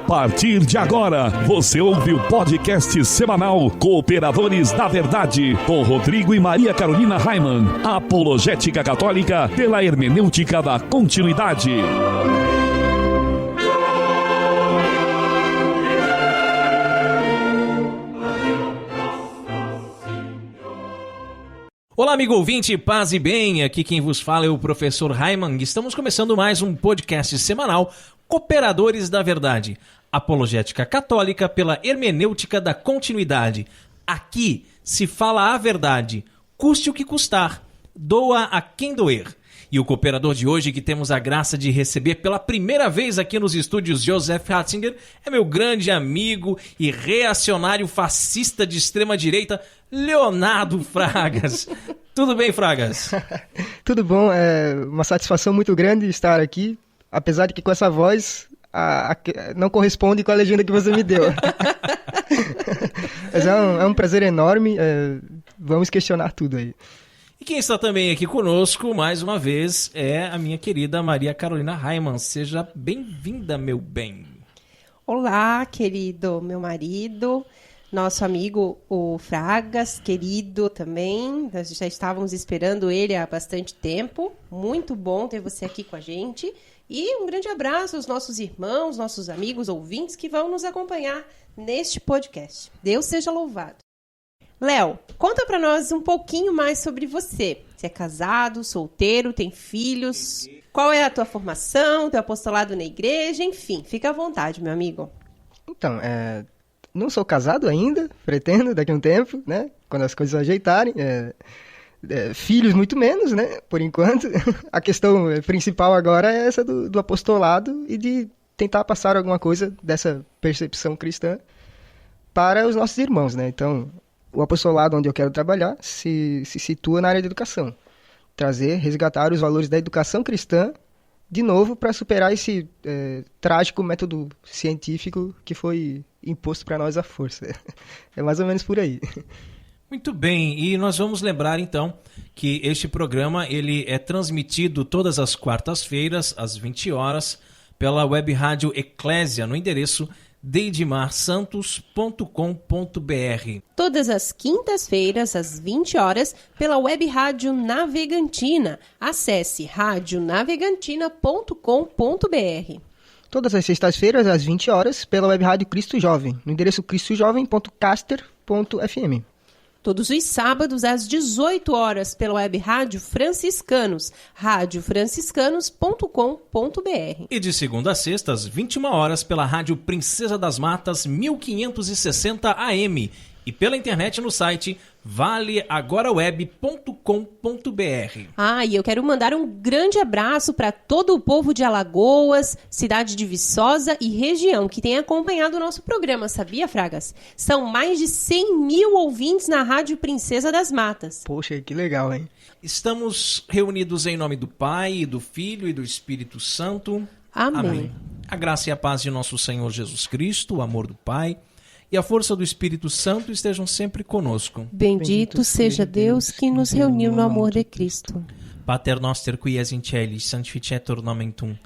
partir de agora, você ouve o podcast semanal Cooperadores da Verdade, com Rodrigo e Maria Carolina Raimann, apologética católica pela hermenêutica da continuidade. Olá, amigo ouvinte, paz e bem, aqui quem vos fala é o professor Raimann. Estamos começando mais um podcast semanal, Cooperadores da Verdade, apologética católica pela hermenêutica da continuidade. Aqui se fala a verdade, custe o que custar, doa a quem doer. E o cooperador de hoje, que temos a graça de receber pela primeira vez aqui nos estúdios Joseph Ratzinger, é meu grande amigo e reacionário fascista de extrema-direita, Leonardo Fragas. Tudo bem, Fragas? Tudo bom, é uma satisfação muito grande estar aqui, apesar de que com essa voz não corresponde com a legenda que você me deu. Mas é um prazer enorme, vamos questionar tudo aí. E quem está também aqui conosco, mais uma vez, é a minha querida Maria Carolina Raimann. Seja bem-vinda, meu bem. Olá, querido meu marido, nosso amigo o Fragas, querido também. Nós já estávamos esperando ele há bastante tempo. Muito bom ter você aqui com a gente. E um grande abraço aos nossos irmãos, nossos amigos, ouvintes que vão nos acompanhar neste podcast. Deus seja louvado. Léo, conta pra nós um pouquinho mais sobre você. Você é casado, solteiro, tem filhos? Qual é a tua formação, teu apostolado na igreja? Enfim, fica à vontade, meu amigo. Então, não sou casado ainda, pretendo daqui a um tempo, né? Quando as coisas ajeitarem. Filhos muito menos, né? Por enquanto. A questão principal agora é essa do apostolado e de tentar passar alguma coisa dessa percepção cristã para os nossos irmãos, né? Então, o apostolado onde eu quero trabalhar se situa na área de educação. Resgatar os valores da educação cristã, de novo, para superar esse trágico método científico que foi imposto para nós à força. É mais ou menos por aí. Muito bem, e nós vamos lembrar então que este programa ele é transmitido todas as quartas-feiras, às 20 horas, pela web rádio Eclésia, no endereço deidimarsantos.com.br. Todas as quintas-feiras, às 20 horas, pela web rádio Navegantina. Acesse radionavegantina.com.br. Todas as sextas-feiras, às 20 horas, pela web rádio Cristo Jovem, no endereço cristojovem.caster.fm. Todos os sábados, às 18 horas, pela web rádio Franciscanos, radiofranciscanos.com.br. E de segunda a sexta, às 21 horas, pela rádio Princesa das Matas, 1560 AM. E pela internet no site valeagoraweb.com.br. E eu quero mandar um grande abraço para todo o povo de Alagoas, cidade de Viçosa e região, que tem acompanhado o nosso programa, sabia, Fragas? São mais de 100 mil ouvintes na Rádio Princesa das Matas. Poxa, que legal, hein? Estamos reunidos em nome do Pai, do Filho e do Espírito Santo. Amém. A graça e a paz de nosso Senhor Jesus Cristo, o amor do Pai e a força do Espírito Santo estejam sempre conosco. Bendito seja Deus que nos reuniu no amor de Cristo. Pater noster qui es in celis, sanctificetur nomen tuum.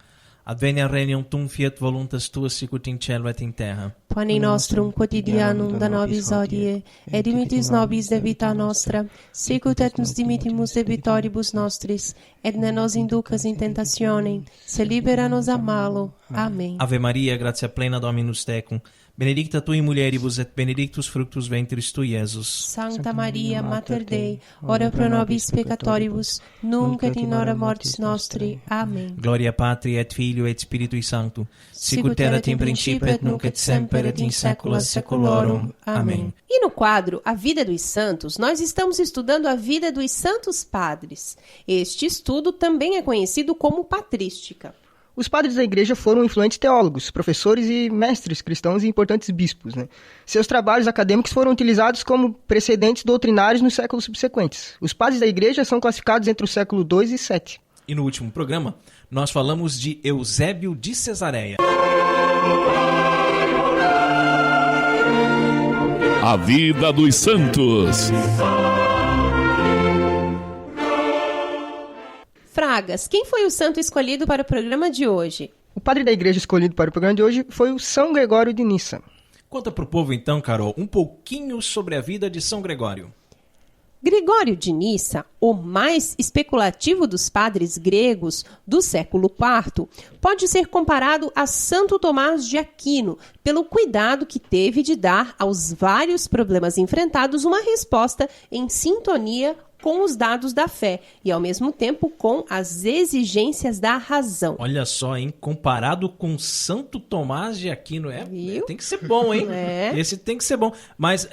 Adveniat regnum tuum, fiat voluntas tua sicut in cielo et in terra. Panem nostrum quotidianum da nobis hodie, et dimitis nobis debita nostra, sicut et nos dimittimus debitoribus nostris, et ne nos inducas in tentationem, se libera nos a malo. Amém. Ave Maria, gratia plena Dominus tecum, benedicta tui in mulieribus et benedictus fructus ventris tui, Iesus. Sancta Maria, Mater Dei, ora pro nobis peccatoribus, nunc et in hora mortis nostri. Amém. Gloria Patri et Filio et Spiritui Sancto, sicut erat in principio et nunc et semper et in saecula saeculorum. Amém. E no quadro A Vida dos Santos, nós estamos estudando a vida dos santos padres. Este estudo também é conhecido como patrística. Os padres da igreja foram influentes teólogos, professores e mestres cristãos e importantes bispos, né? Seus trabalhos acadêmicos foram utilizados como precedentes doutrinários nos séculos subsequentes. Os padres da igreja são classificados entre o século II e VII. E no último programa, nós falamos de Eusébio de Cesareia. A vida dos santos. Fragas, quem foi o santo escolhido para o programa de hoje? O padre da igreja escolhido para o programa de hoje foi o São Gregório de Nissa. Conta para o povo então, Carol, um pouquinho sobre a vida de São Gregório. Gregório de Nissa, o mais especulativo dos padres gregos do século IV, pode ser comparado a Santo Tomás de Aquino, pelo cuidado que teve de dar aos vários problemas enfrentados uma resposta em sintonia com os dados da fé e, ao mesmo tempo, com as exigências da razão. Olha só, hein? Comparado com Santo Tomás de Aquino, Viu? tem que ser bom, hein? É. Esse tem que ser bom. Mas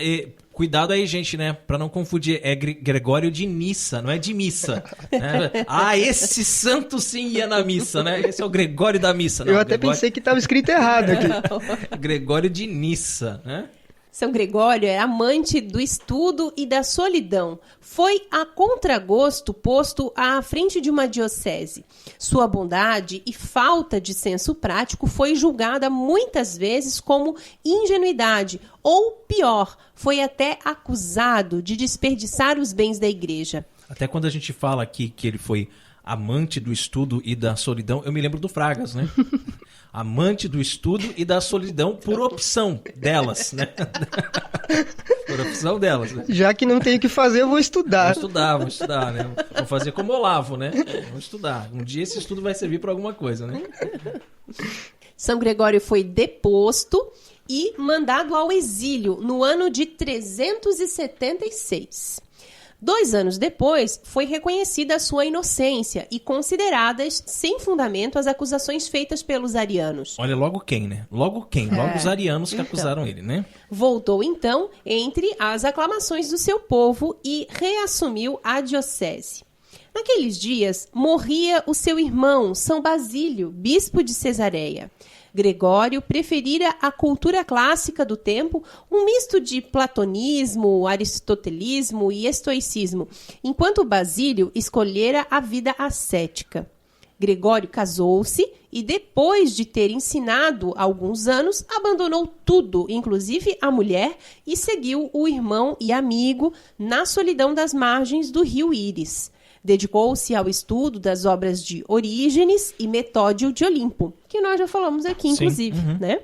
cuidado aí, gente, né? Pra não confundir, é Gregório de Nissa, não é de missa. Né? Esse santo sim ia na missa, né? Esse é o Gregório da missa. Não, Eu até pensei que estava escrito errado aqui. Gregório de Nissa, né? São Gregório era amante do estudo e da solidão. Foi a contragosto posto à frente de uma diocese. Sua bondade e falta de senso prático foi julgada muitas vezes como ingenuidade, ou pior, foi até acusado de desperdiçar os bens da igreja. Até quando a gente fala aqui que ele foi amante do estudo e da solidão, eu me lembro do Fragas, né? Amante do estudo e da solidão por opção delas, né? Por opção delas, né? Já que não tenho o que fazer, eu vou estudar. Vou estudar, né? Vou fazer como Olavo, né? Vou estudar. Um dia esse estudo vai servir para alguma coisa, né? São Gregório foi deposto e mandado ao exílio no ano de 376. 2 anos depois, foi reconhecida a sua inocência e consideradas sem fundamento as acusações feitas pelos arianos. Olha, logo quem, né? Logo quem? Logo os arianos que acusaram ele, né? Voltou, então, entre as aclamações do seu povo e reassumiu a diocese. Naqueles dias, morria o seu irmão, São Basílio, bispo de Cesareia. Gregório preferira a cultura clássica do tempo, um misto de platonismo, aristotelismo e estoicismo, enquanto Basílio escolhera a vida ascética. Gregório casou-se e, depois de ter ensinado alguns anos, abandonou tudo, inclusive a mulher, e seguiu o irmão e amigo na solidão das margens do rio Íris. Dedicou-se ao estudo das obras de Orígenes e Metódio de Olimpo, que nós já falamos aqui, inclusive, né?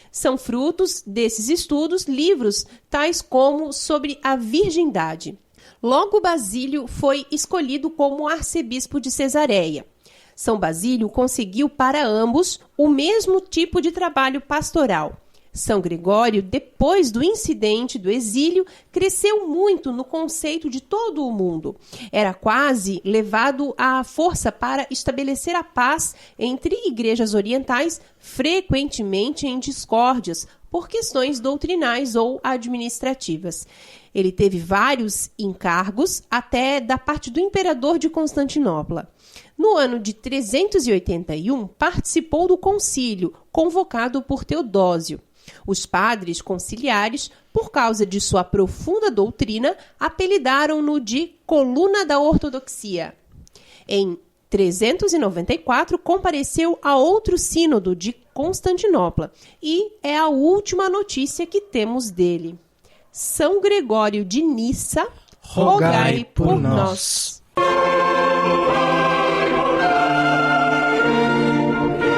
São frutos desses estudos livros tais como Sobre a Virgindade. Logo, Basílio foi escolhido como arcebispo de Cesareia. São Basílio conseguiu para ambos o mesmo tipo de trabalho pastoral. São Gregório, depois do incidente do exílio, cresceu muito no conceito de todo o mundo. Era quase levado à força para estabelecer a paz entre igrejas orientais, frequentemente em discórdias por questões doutrinais ou administrativas. Ele teve vários encargos, até da parte do imperador de Constantinopla. No ano de 381, participou do concílio, convocado por Teodósio. Os padres conciliares, por causa de sua profunda doutrina, apelidaram-no de Coluna da Ortodoxia. Em 394, compareceu a outro sínodo de Constantinopla e é a última notícia que temos dele. São Gregório de Nissa, rogai por nós.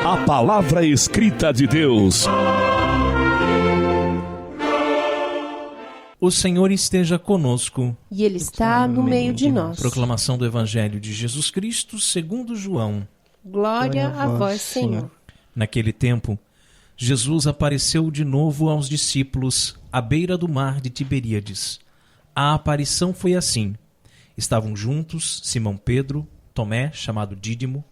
A palavra escrita de Deus. O Senhor esteja conosco. E Ele está no meio de nós. Proclamação do Evangelho de Jesus Cristo segundo João. Glória a vós, Senhor. Naquele tempo, Jesus apareceu de novo aos discípulos à beira do mar de Tiberíades. A aparição foi assim. Estavam juntos Simão Pedro, Tomé, chamado Dídimo,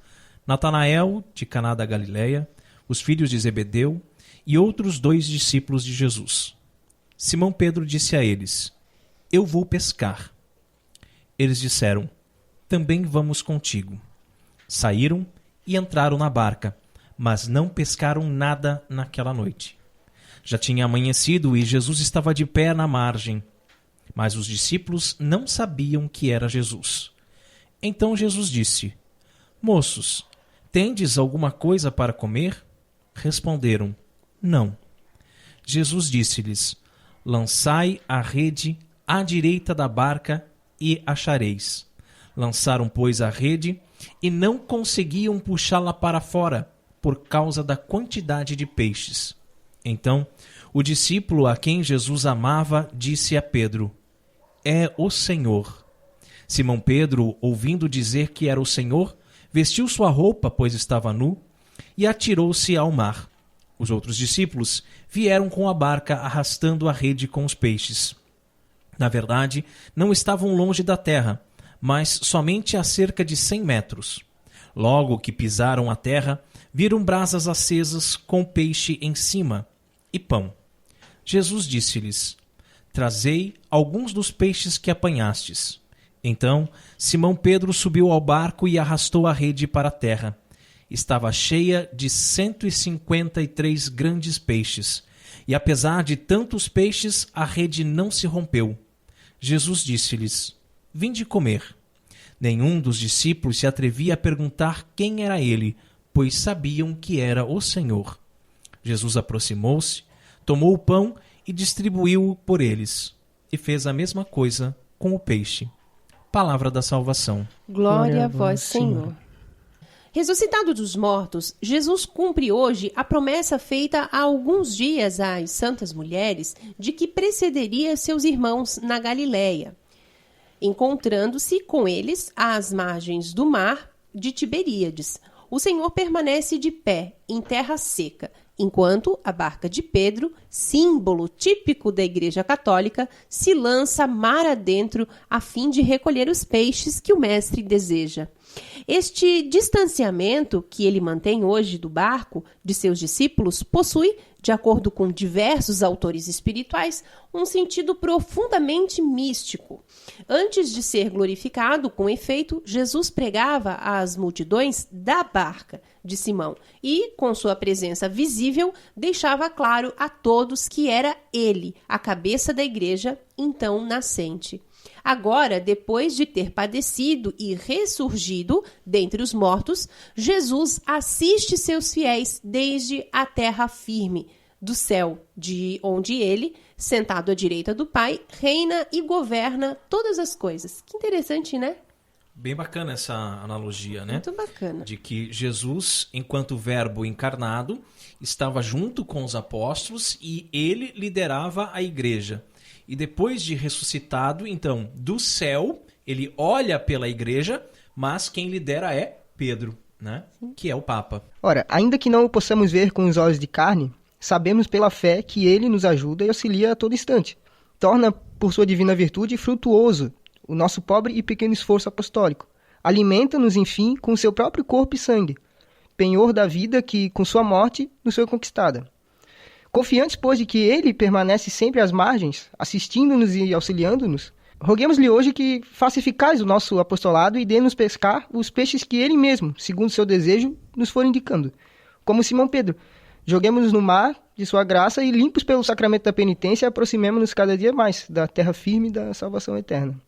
Natanael, de Caná da Galileia, os filhos de Zebedeu e outros 2 discípulos de Jesus. Simão Pedro disse a eles: Eu vou pescar. Eles disseram: Também vamos contigo. Saíram e entraram na barca, mas não pescaram nada naquela noite. Já tinha amanhecido e Jesus estava de pé na margem, mas os discípulos não sabiam que era Jesus. Então Jesus disse: Moços, tendes alguma coisa para comer? Responderam: Não. Jesus disse-lhes: Lançai a rede à direita da barca e achareis. Lançaram, pois, a rede e não conseguiam puxá-la para fora, por causa da quantidade de peixes. Então, o discípulo a quem Jesus amava disse a Pedro: "É o Senhor." Simão Pedro, ouvindo dizer que era o Senhor, vestiu sua roupa, pois estava nu, e atirou-se ao mar. Os outros discípulos vieram com a barca arrastando a rede com os peixes. Na verdade, não estavam longe da terra, mas somente a cerca de 100 metros. Logo que pisaram a terra, viram brasas acesas com peixe em cima e pão. Jesus disse-lhes: "Trazei alguns dos peixes que apanhastes." Então, Simão Pedro subiu ao barco e arrastou a rede para a terra. Estava cheia de 153 grandes peixes, e apesar de tantos peixes, a rede não se rompeu. Jesus disse-lhes: "Vinde comer." Nenhum dos discípulos se atrevia a perguntar quem era ele, pois sabiam que era o Senhor. Jesus aproximou-se, tomou o pão e distribuiu-o por eles, e fez a mesma coisa com o peixe. Palavra da salvação. Glória a vós, Senhor. Ressuscitado dos mortos, Jesus cumpre hoje a promessa feita há alguns dias às santas mulheres de que precederia seus irmãos na Galileia, encontrando-se com eles às margens do mar de Tiberíades. O Senhor permanece de pé em terra seca, enquanto a barca de Pedro, símbolo típico da Igreja Católica, se lança mar adentro a fim de recolher os peixes que o Mestre deseja. Este distanciamento que ele mantém hoje do barco de seus discípulos possui, de acordo com diversos autores espirituais, um sentido profundamente místico. Antes de ser glorificado, com efeito, Jesus pregava às multidões da barca de Simão e, com sua presença visível, deixava claro a todos que era ele, a cabeça da igreja, então nascente. Agora, depois de ter padecido e ressurgido dentre os mortos, Jesus assiste seus fiéis desde a terra firme do céu, de onde ele, sentado à direita do Pai, reina e governa todas as coisas. Que interessante, né? Bem bacana essa analogia, né? Muito bacana. De que Jesus, enquanto verbo encarnado, estava junto com os apóstolos e ele liderava a igreja. E depois de ressuscitado, então, do céu, ele olha pela igreja, mas quem lidera é Pedro, né? Que é o Papa. Ora, ainda que não o possamos ver com os olhos de carne, sabemos pela fé que ele nos ajuda e auxilia a todo instante. Torna, por sua divina virtude, frutuoso o nosso pobre e pequeno esforço apostólico. Alimenta-nos, enfim, com seu próprio corpo e sangue, penhor da vida que, com sua morte, nos foi conquistada. Confiantes, pois, de que ele permanece sempre às margens, assistindo-nos e auxiliando-nos, roguemos-lhe hoje que faça eficaz o nosso apostolado e dê-nos pescar os peixes que ele mesmo, segundo seu desejo, nos for indicando. Como Simão Pedro, joguemos-nos no mar de sua graça e, limpos pelo sacramento da penitência, aproximemo-nos cada dia mais da terra firme da salvação eterna.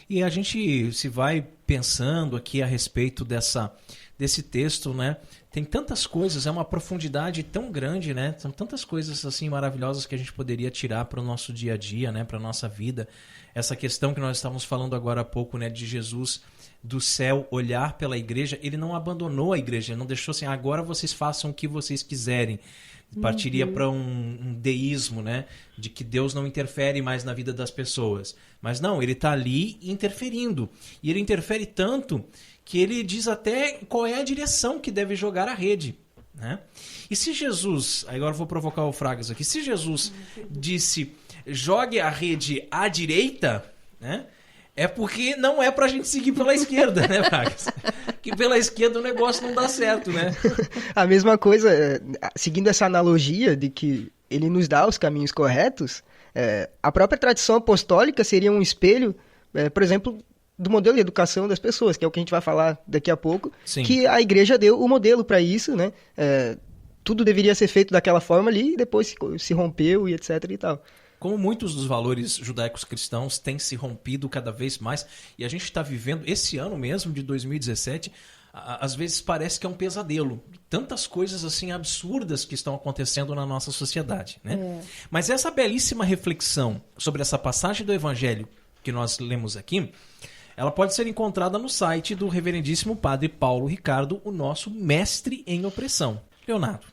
E a gente se vai pensando aqui a respeito desse texto, né? Tem tantas coisas, é uma profundidade tão grande, né? São tantas coisas assim maravilhosas que a gente poderia tirar para o nosso dia a dia, né? Para a nossa vida. Essa questão que nós estávamos falando agora há pouco, né? De Jesus do céu olhar pela igreja, ele não abandonou a igreja, ele não deixou assim, agora vocês façam o que vocês quiserem. Partiria para um deísmo, né? De que Deus não interfere mais na vida das pessoas. Mas não, ele está ali interferindo. E ele interfere tanto que ele diz até qual é a direção que deve jogar a rede, né? E se Jesus, agora eu vou provocar o Fragas aqui, se Jesus disse, jogue a rede à direita, né? É porque não é pra gente seguir pela esquerda, né, Fragas? Que pela esquerda o negócio não dá certo, né? A mesma coisa, seguindo essa analogia de que ele nos dá os caminhos corretos, a própria tradição apostólica seria um espelho, por exemplo, do modelo de educação das pessoas, que é o que a gente vai falar daqui a pouco. Sim. Que a igreja deu o modelo para isso, né? Tudo deveria ser feito daquela forma ali e depois se rompeu e etc e tal. Como muitos dos valores judaicos cristãos têm se rompido cada vez mais, e a gente está vivendo, esse ano mesmo, de 2017, às vezes parece que é um pesadelo. Tantas coisas assim absurdas que estão acontecendo na nossa sociedade, né? Mas essa belíssima reflexão sobre essa passagem do Evangelho que nós lemos aqui, ela pode ser encontrada no site do reverendíssimo Padre Paulo Ricardo, o nosso mestre em opressão. Leonardo,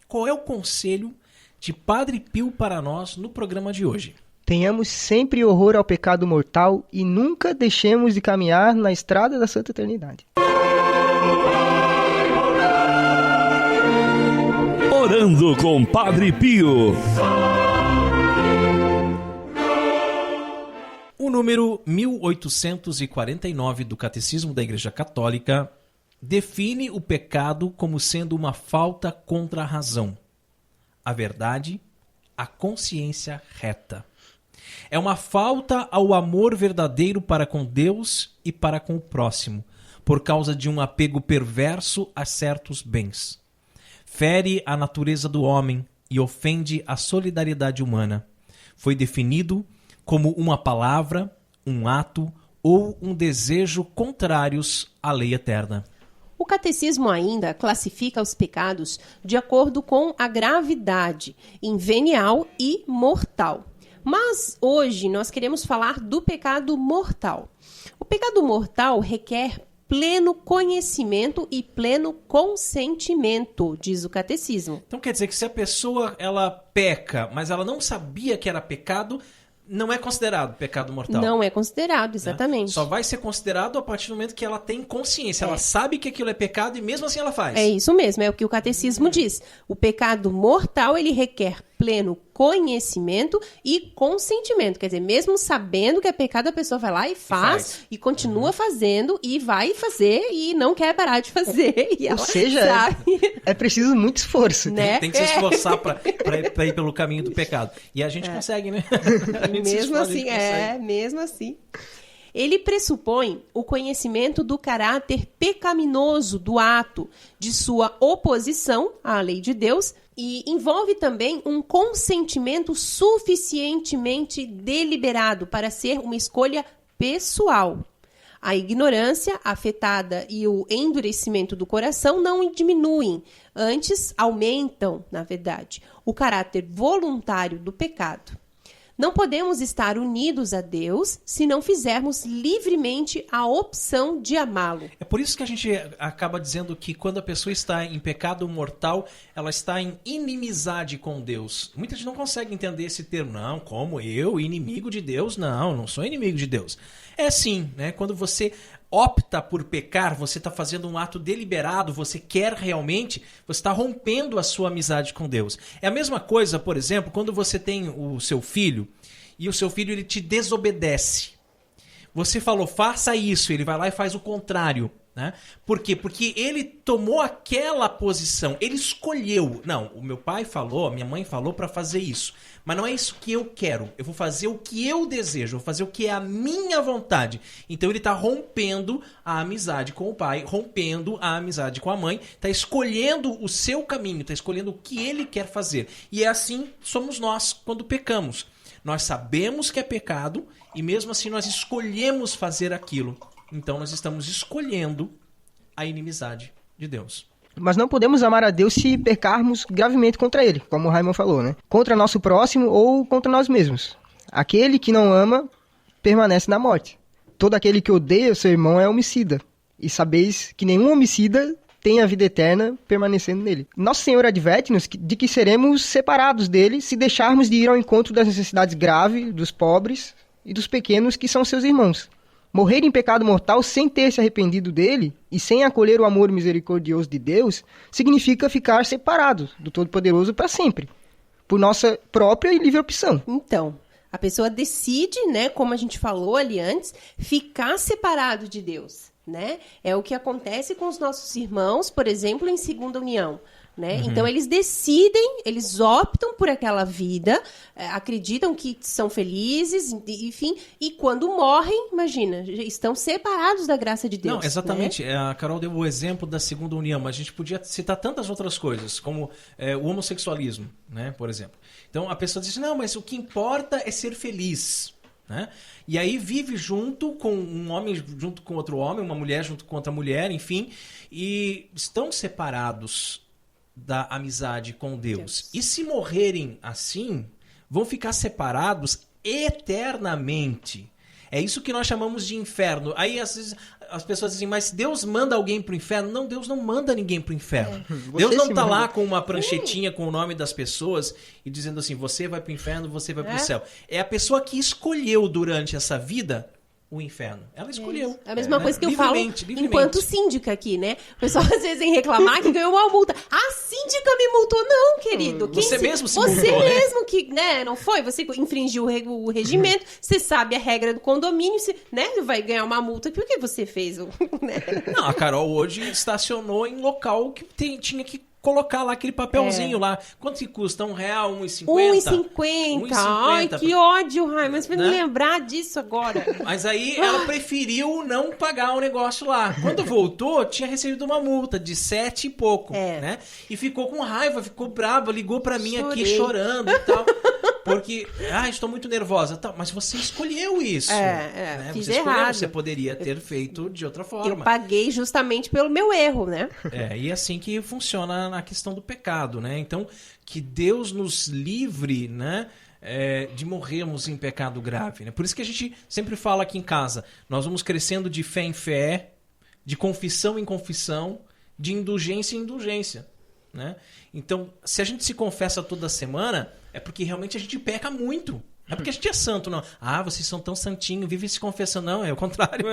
qual é o conselho de Padre Pio para nós no programa de hoje? Tenhamos sempre horror ao pecado mortal e nunca deixemos de caminhar na estrada da santa eternidade. Orando com Padre Pio. O número 1849 do Catecismo da Igreja Católica define o pecado como sendo uma falta contra a razão, a verdade, a consciência reta. É uma falta ao amor verdadeiro para com Deus e para com o próximo, por causa de um apego perverso a certos bens. Fere a natureza do homem e ofende a solidariedade humana. Foi definido como uma palavra, um ato ou um desejo contrários à lei eterna. O catecismo ainda classifica os pecados de acordo com a gravidade, em venial e mortal. Mas hoje nós queremos falar do pecado mortal. O pecado mortal requer pleno conhecimento e pleno consentimento, diz o catecismo. Então quer dizer que se a pessoa ela peca, mas ela não sabia que era pecado, não é considerado pecado mortal. Não é considerado, exatamente. Só vai ser considerado a partir do momento que ela tem consciência. Ela sabe que aquilo é pecado e mesmo assim ela faz. É isso mesmo, é o que o catecismo diz. O pecado mortal, ele requer pleno conhecimento e consentimento. Quer dizer, mesmo sabendo que é pecado, a pessoa vai lá e faz. E continua fazendo, e vai fazer, e não quer parar de fazer. E Ou seja, é preciso muito esforço. Né? Tem que se esforçar para ir pelo caminho do pecado. E a gente consegue, né? Mesmo assim, mesmo assim. Ele pressupõe o conhecimento do caráter pecaminoso do ato, de sua oposição à lei de Deus, e envolve também um consentimento suficientemente deliberado para ser uma escolha pessoal. A ignorância afetada e o endurecimento do coração não diminuem, antes aumentam, na verdade, o caráter voluntário do pecado. Não podemos estar unidos a Deus se não fizermos livremente a opção de amá-lo. É por isso que a gente acaba dizendo que quando a pessoa está em pecado mortal, ela está em inimizade com Deus. Muita gente não consegue entender esse termo. Não, como eu, inimigo de Deus? Não sou inimigo de Deus. É sim, né? Quando você opta por pecar, você está fazendo um ato deliberado, você quer realmente, você está rompendo a sua amizade com Deus. É a mesma coisa, por exemplo, quando você tem o seu filho e o seu filho ele te desobedece. Você falou, faça isso, ele vai lá e faz o contrário. Né? Por quê? Porque ele tomou aquela posição, ele escolheu. Não, o meu pai falou, a minha mãe falou para fazer isso. Mas não é isso que eu quero. Eu vou fazer o que eu desejo, vou fazer o que é a minha vontade. Então ele está rompendo a amizade com o pai, rompendo a amizade com a mãe, está escolhendo o seu caminho, está escolhendo o que ele quer fazer. E é assim somos nós quando pecamos. Nós sabemos que é pecado e mesmo assim nós escolhemos fazer aquilo. Então nós estamos escolhendo a inimizade de Deus. Mas não podemos amar a Deus se pecarmos gravemente contra Ele, como o Raimundo falou, né? Contra nosso próximo ou contra nós mesmos. Aquele que não ama permanece na morte. Todo aquele que odeia o seu irmão é homicida. E sabeis que nenhum homicida tem a vida eterna permanecendo nele. Nosso Senhor adverte-nos de que seremos separados dele se deixarmos de ir ao encontro das necessidades graves dos pobres e dos pequenos que são seus irmãos. Morrer em pecado mortal sem ter se arrependido dele e sem acolher o amor misericordioso de Deus significa ficar separado do Todo-Poderoso para sempre, por nossa própria e livre opção. Então, a pessoa decide, né, como a gente falou ali antes, ficar separado de Deus, né? É o que acontece com os nossos irmãos, por exemplo, em segunda união. Né? Uhum. Então eles decidem, eles optam por aquela vida, acreditam que são felizes, enfim, e quando morrem, imagina, estão separados da graça de Deus. Não, exatamente. Né? A Carol deu o exemplo da segunda união, mas a gente podia citar tantas outras coisas, como o homossexualismo, né, por exemplo. Então a pessoa diz, não, mas o que importa é ser feliz. Né? E aí vive junto com um homem junto com outro homem, uma mulher junto com outra mulher, enfim, e estão separados da amizade com Deus. E se morrerem assim, vão ficar separados eternamente. É isso que nós chamamos de inferno. Aí, às vezes, as pessoas dizem, mas Deus manda alguém pro inferno? Não, Deus não manda ninguém pro inferno. Você Deus não se tá manda. lá com uma pranchetinha com o nome das pessoas e dizendo assim, você vai pro inferno, você vai pro céu. É a pessoa que escolheu durante essa vida o inferno. Ela escolheu. É a mesma coisa que eu falo Livremente. enquanto síndica aqui, né? O pessoal às vezes vem reclamar que ganhou uma multa. A síndica me multou. Não, querido. Você mesmo se Você multou, né? mesmo que, né? Não foi? Você infringiu o regimento, você sabe a regra do condomínio, você, né? Vai ganhar uma multa porque você fez o... Né? Não, a Carol hoje estacionou em local que tinha que colocar lá aquele papelzinho lá. Quanto que custa? R$1, R$1,50? R$1,50. Ai, que ódio, Raimundo. Você vai me lembrar disso agora. Mas aí ela preferiu não pagar o negócio lá. Quando voltou, tinha recebido uma multa de 7 e pouco, né? E ficou com raiva, ficou brava, ligou pra mim aqui chorando e tal. Porque, estou muito nervosa. Tá, mas você escolheu isso. Né? Fiz você escolheu, errado. você poderia ter feito de outra forma. Eu paguei justamente pelo meu erro, né? E assim que funciona na questão do pecado, né? Então, que Deus nos livre, né? De morrermos em pecado grave, né? Por isso que a gente sempre fala aqui em casa, nós vamos crescendo de fé em fé, de confissão em confissão, de indulgência em indulgência, né? Então, se a gente se confessa toda semana, é porque realmente a gente peca muito. Não é porque a gente é santo, não. Vocês são tão santinhos, vivem se confessando. Não, é o contrário.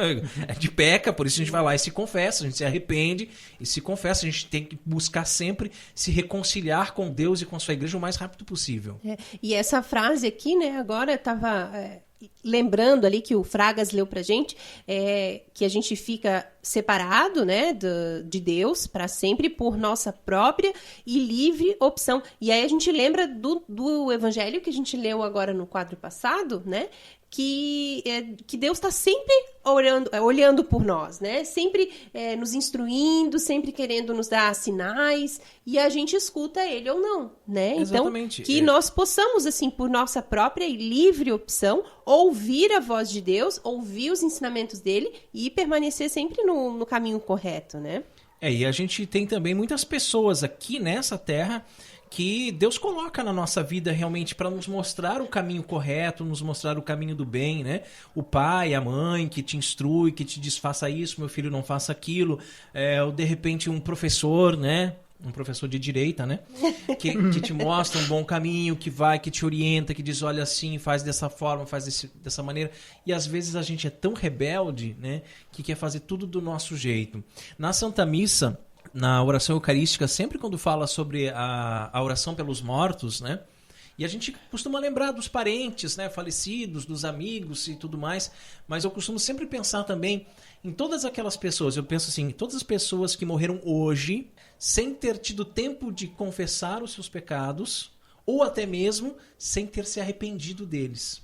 A gente peca, por isso a gente vai lá e se confessa, a gente se arrepende e se confessa. A gente tem que buscar sempre se reconciliar com Deus e com a sua igreja o mais rápido possível. E essa frase aqui, né, agora eu estava lembrando ali que o Fragas leu pra gente, que a gente fica separado, né, de Deus para sempre por nossa própria e livre opção. E aí a gente lembra do evangelho que a gente leu agora no quadro passado, né, que Deus está sempre olhando por nós, né? Sempre nos instruindo, sempre querendo nos dar sinais, e a gente escuta ele ou não, né? Exatamente. Então, que nós possamos, assim, por nossa própria e livre opção, ouvir a voz de Deus, ouvir os ensinamentos dele e permanecer sempre no caminho correto, né? E a gente tem também muitas pessoas aqui nessa terra que Deus coloca na nossa vida realmente para nos mostrar o caminho correto, nos mostrar o caminho do bem, né? O pai, a mãe que te instrui, que te diz faça isso, meu filho, não faça aquilo. Ou de repente um professor, né? Um professor de direita, né? Que te mostra um bom caminho, que te orienta, que diz, olha assim, faz dessa forma, faz dessa maneira. E às vezes a gente é tão rebelde, né? Que quer fazer tudo do nosso jeito. Na Santa Missa, na oração eucarística, sempre quando fala sobre a oração pelos mortos, né? E a gente costuma lembrar dos parentes, né, falecidos, dos amigos e tudo mais, mas eu costumo sempre pensar também em todas aquelas pessoas, eu penso assim, todas as pessoas que morreram hoje sem ter tido tempo de confessar os seus pecados, ou até mesmo sem ter se arrependido deles,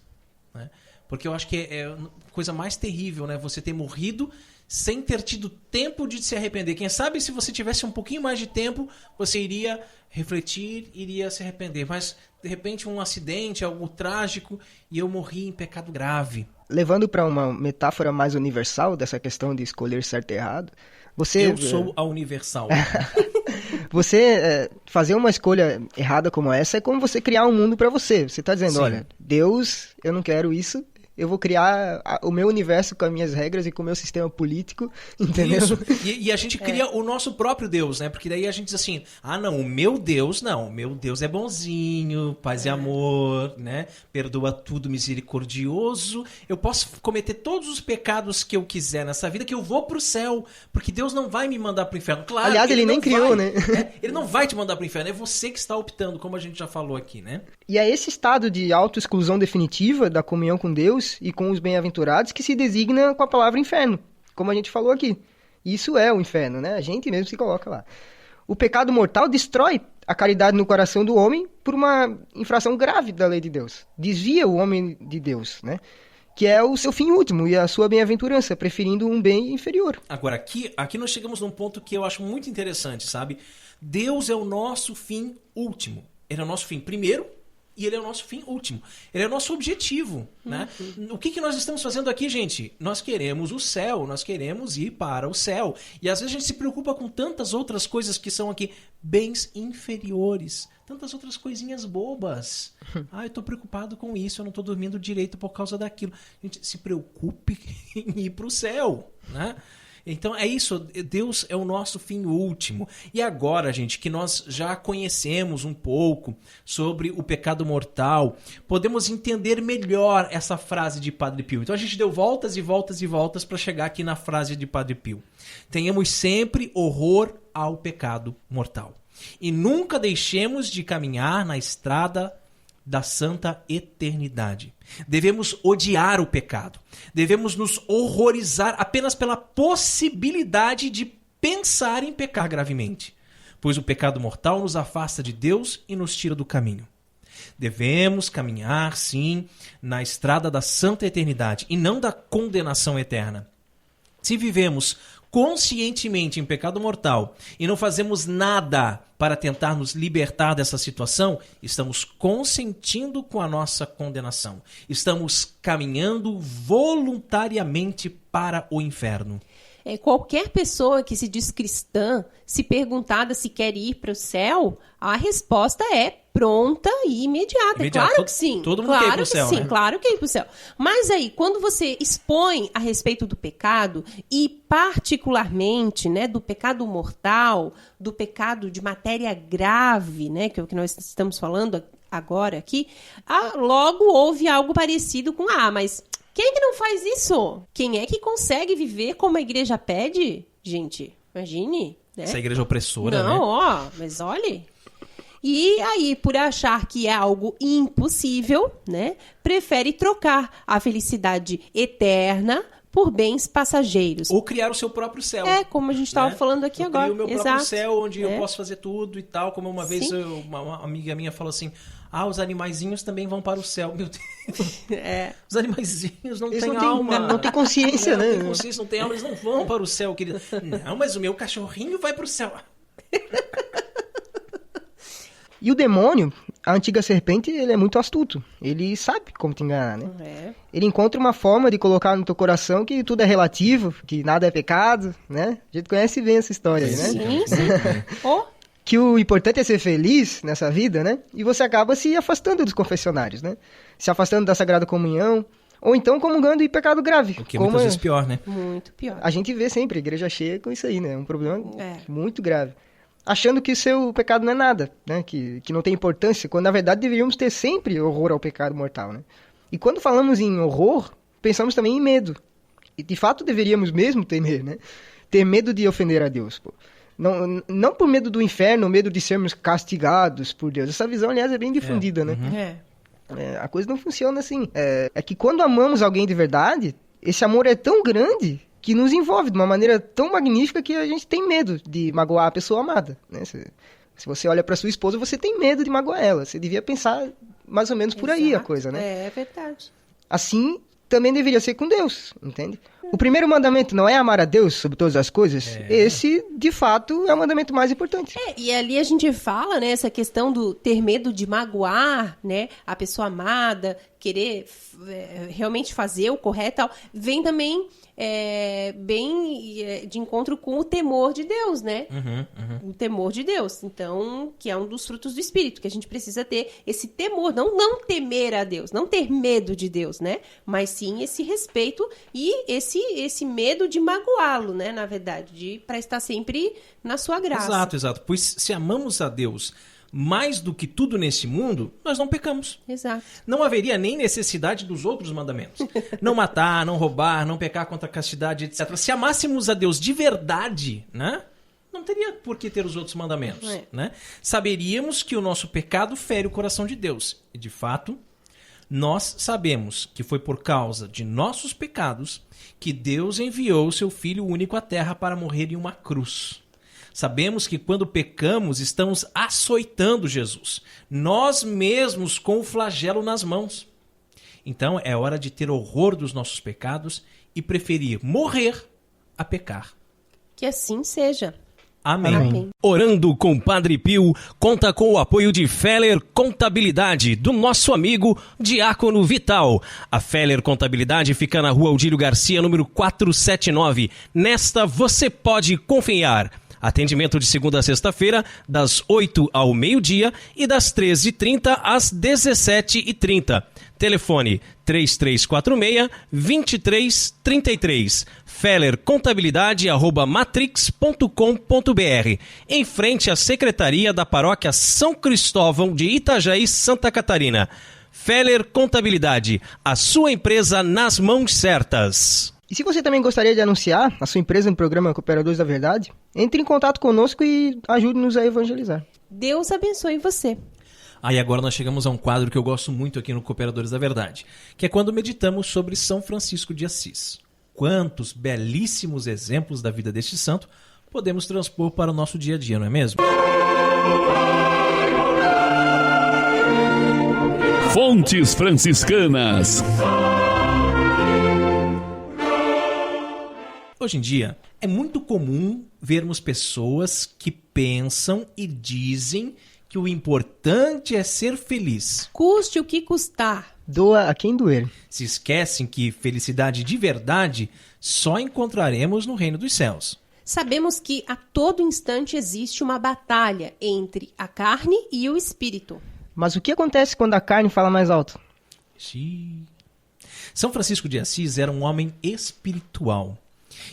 né? Porque eu acho que é a coisa mais terrível, né, você ter morrido sem ter tido tempo de se arrepender. Quem sabe se você tivesse um pouquinho mais de tempo, você iria refletir, iria se arrepender. Mas, de repente, um acidente, algo trágico, e eu morri em pecado grave. Levando para uma metáfora mais universal dessa questão de escolher certo e errado, Eu sou a universal. Você fazer uma escolha errada como essa é como você criar um mundo para você. Você está dizendo, Sim. olha, Deus, eu não quero isso. Eu vou criar o meu universo com as minhas regras e com o meu sistema político, entendeu? Isso. E a gente cria o nosso próprio Deus, né? Porque daí a gente diz assim, não, o meu Deus é bonzinho, paz e amor, né? Perdoa tudo, misericordioso. Eu posso cometer todos os pecados que eu quiser nessa vida, que eu vou pro céu, porque Deus não vai me mandar pro inferno. Claro, aliás, ele nem criou, né? Ele não vai te mandar pro inferno, é você que está optando, como a gente já falou aqui, né? E é esse estado de autoexclusão definitiva da comunhão com Deus e com os bem-aventurados que se designa com a palavra inferno, como a gente falou aqui. Isso é o inferno, né? A gente mesmo se coloca lá. O pecado mortal destrói a caridade no coração do homem por uma infração grave da lei de Deus. Desvia o homem de Deus, né? Que é o seu fim último e a sua bem-aventurança, preferindo um bem inferior. Agora, aqui nós chegamos num ponto que eu acho muito interessante, sabe? Deus é o nosso fim último. Ele é o nosso fim primeiro, e ele é o nosso fim último. Ele é o nosso objetivo, né? O que nós estamos fazendo aqui, gente? Nós queremos o céu, nós queremos ir para o céu. E às vezes a gente se preocupa com tantas outras coisas que são aqui bens inferiores. Tantas outras coisinhas bobas. Eu tô preocupado com isso, eu não tô dormindo direito por causa daquilo. Gente, se preocupe em ir para o céu, né? Então é isso, Deus é o nosso fim último. E agora, gente, que nós já conhecemos um pouco sobre o pecado mortal, podemos entender melhor essa frase de Padre Pio. Então a gente deu voltas e voltas e voltas para chegar aqui na frase de Padre Pio. Tenhamos sempre horror ao pecado mortal. E nunca deixemos de caminhar na estrada da santa eternidade. Devemos odiar o pecado. Devemos nos horrorizar apenas pela possibilidade de pensar em pecar gravemente, pois o pecado mortal nos afasta de Deus e nos tira do caminho. Devemos caminhar, sim, na estrada da santa eternidade e não da condenação eterna. Se vivemos conscientemente em pecado mortal e não fazemos nada para tentar nos libertar dessa situação, estamos consentindo com a nossa condenação. Estamos caminhando voluntariamente para o inferno. Qualquer pessoa que se diz cristã, se perguntada se quer ir para o céu, a resposta é pronta e imediata. Claro que sim. Todo mundo quer ir para o céu, sim, né? Claro que quer ir para o céu. Mas aí, quando você expõe a respeito do pecado, e particularmente, né, do pecado mortal, do pecado de matéria grave, né, que é o que nós estamos falando agora aqui, logo houve algo parecido com, mas quem é que não faz isso? Quem é que consegue viver como a igreja pede? Gente, imagine, né? Essa igreja opressora, não, né? Mas olhe. E aí, por achar que é algo impossível, né, prefere trocar a felicidade eterna por bens passageiros. Ou criar o seu próprio céu. Como a gente estava falando aqui eu agora. Eu crio o meu próprio céu, onde eu posso fazer tudo e tal. Como uma vez uma amiga minha falou assim, os animaizinhos também vão para o céu. Meu Deus. Os animaizinhos não têm alma. Não tem consciência, né? Não tem consciência, não tem alma, eles não vão para o céu, querida. Não, mas o meu cachorrinho vai para o céu. E o demônio, a antiga serpente, ele é muito astuto. Ele sabe como te enganar, né? Ele encontra uma forma de colocar no teu coração que tudo é relativo, que nada é pecado, né? A gente conhece bem essa história aí, né? Sim. Que o importante é ser feliz nessa vida, né? E você acaba se afastando dos confessionários, né? Se afastando da Sagrada Comunhão, ou então comungando em pecado grave. O que muitas vezes pior, né? Muito pior. A gente vê sempre a igreja cheia com isso aí, né? É um problema muito grave. Achando que o seu pecado não é nada, né? Que não tem importância, quando na verdade deveríamos ter sempre horror ao pecado mortal, né? E quando falamos em horror, pensamos também em medo. E de fato deveríamos mesmo temer, né? Ter medo de ofender a Deus, pô. Não por medo do inferno, medo de sermos castigados por Deus. Essa visão, aliás, é bem difundida, né? A coisa não funciona assim. É que quando amamos alguém de verdade, esse amor é tão grande que nos envolve de uma maneira tão magnífica que a gente tem medo de magoar a pessoa amada, né? Se você olha para sua esposa, você tem medo de magoar ela. Você devia pensar mais ou menos por aí a coisa, né? É verdade. Assim, também deveria ser com Deus, entende? O primeiro mandamento não é amar a Deus sobre todas as coisas? Esse, de fato, é o mandamento mais importante. E ali a gente fala, né, essa questão do ter medo de magoar, né, a pessoa amada, querer realmente fazer o correto e tal, vem também bem de encontro com o temor de Deus, né? O temor de Deus. Então, que é um dos frutos do Espírito, que a gente precisa ter esse temor, não temer a Deus, não ter medo de Deus, né? Mas sim esse respeito e esse medo de magoá-lo, né? Na verdade, para estar sempre na sua graça. Exato. Pois se amamos a Deus mais do que tudo nesse mundo, nós não pecamos. Exato. Não haveria nem necessidade dos outros mandamentos. Não matar, não roubar, não pecar contra a castidade, etc. Se amássemos a Deus de verdade, né? Não teria por que ter os outros mandamentos, né? Saberíamos que o nosso pecado fere o coração de Deus. E, de fato, nós sabemos que foi por causa de nossos pecados que Deus enviou o seu Filho único à Terra para morrer em uma cruz. Sabemos que quando pecamos, estamos açoitando Jesus, nós mesmos com o flagelo nas mãos. Então é hora de ter horror dos nossos pecados e preferir morrer a pecar. Que assim seja. Amém. Orando com Padre Pio conta com o apoio de Feller Contabilidade, do nosso amigo Diácono Vital. A Feller Contabilidade fica na Rua Aldílio Garcia, número 479. Nesta você pode confiar. Atendimento de segunda a sexta-feira, das 8 ao meio-dia e das 13h30 às 17h30. Telefone 3346-2333. fellercontabilidade@matrix.com.br. Em frente à Secretaria da Paróquia São Cristóvão de Itajaí, Santa Catarina. Feller Contabilidade, a sua empresa nas mãos certas. E se você também gostaria de anunciar a sua empresa no programa Cooperadores da Verdade, entre em contato conosco e ajude-nos a evangelizar. Deus abençoe você. E agora nós chegamos a um quadro que eu gosto muito aqui no Cooperadores da Verdade, que é quando meditamos sobre São Francisco de Assis. Quantos belíssimos exemplos da vida deste santo podemos transpor para o nosso dia a dia, não é mesmo? Fontes franciscanas. Hoje em dia, é muito comum vermos pessoas que pensam e dizem que o importante é ser feliz. Custe o que custar. Doa a quem doer. Se esquecem que felicidade de verdade só encontraremos no reino dos céus. Sabemos que a todo instante existe uma batalha entre a carne e o espírito. Mas o que acontece quando a carne fala mais alto? São Francisco de Assis era um homem espiritual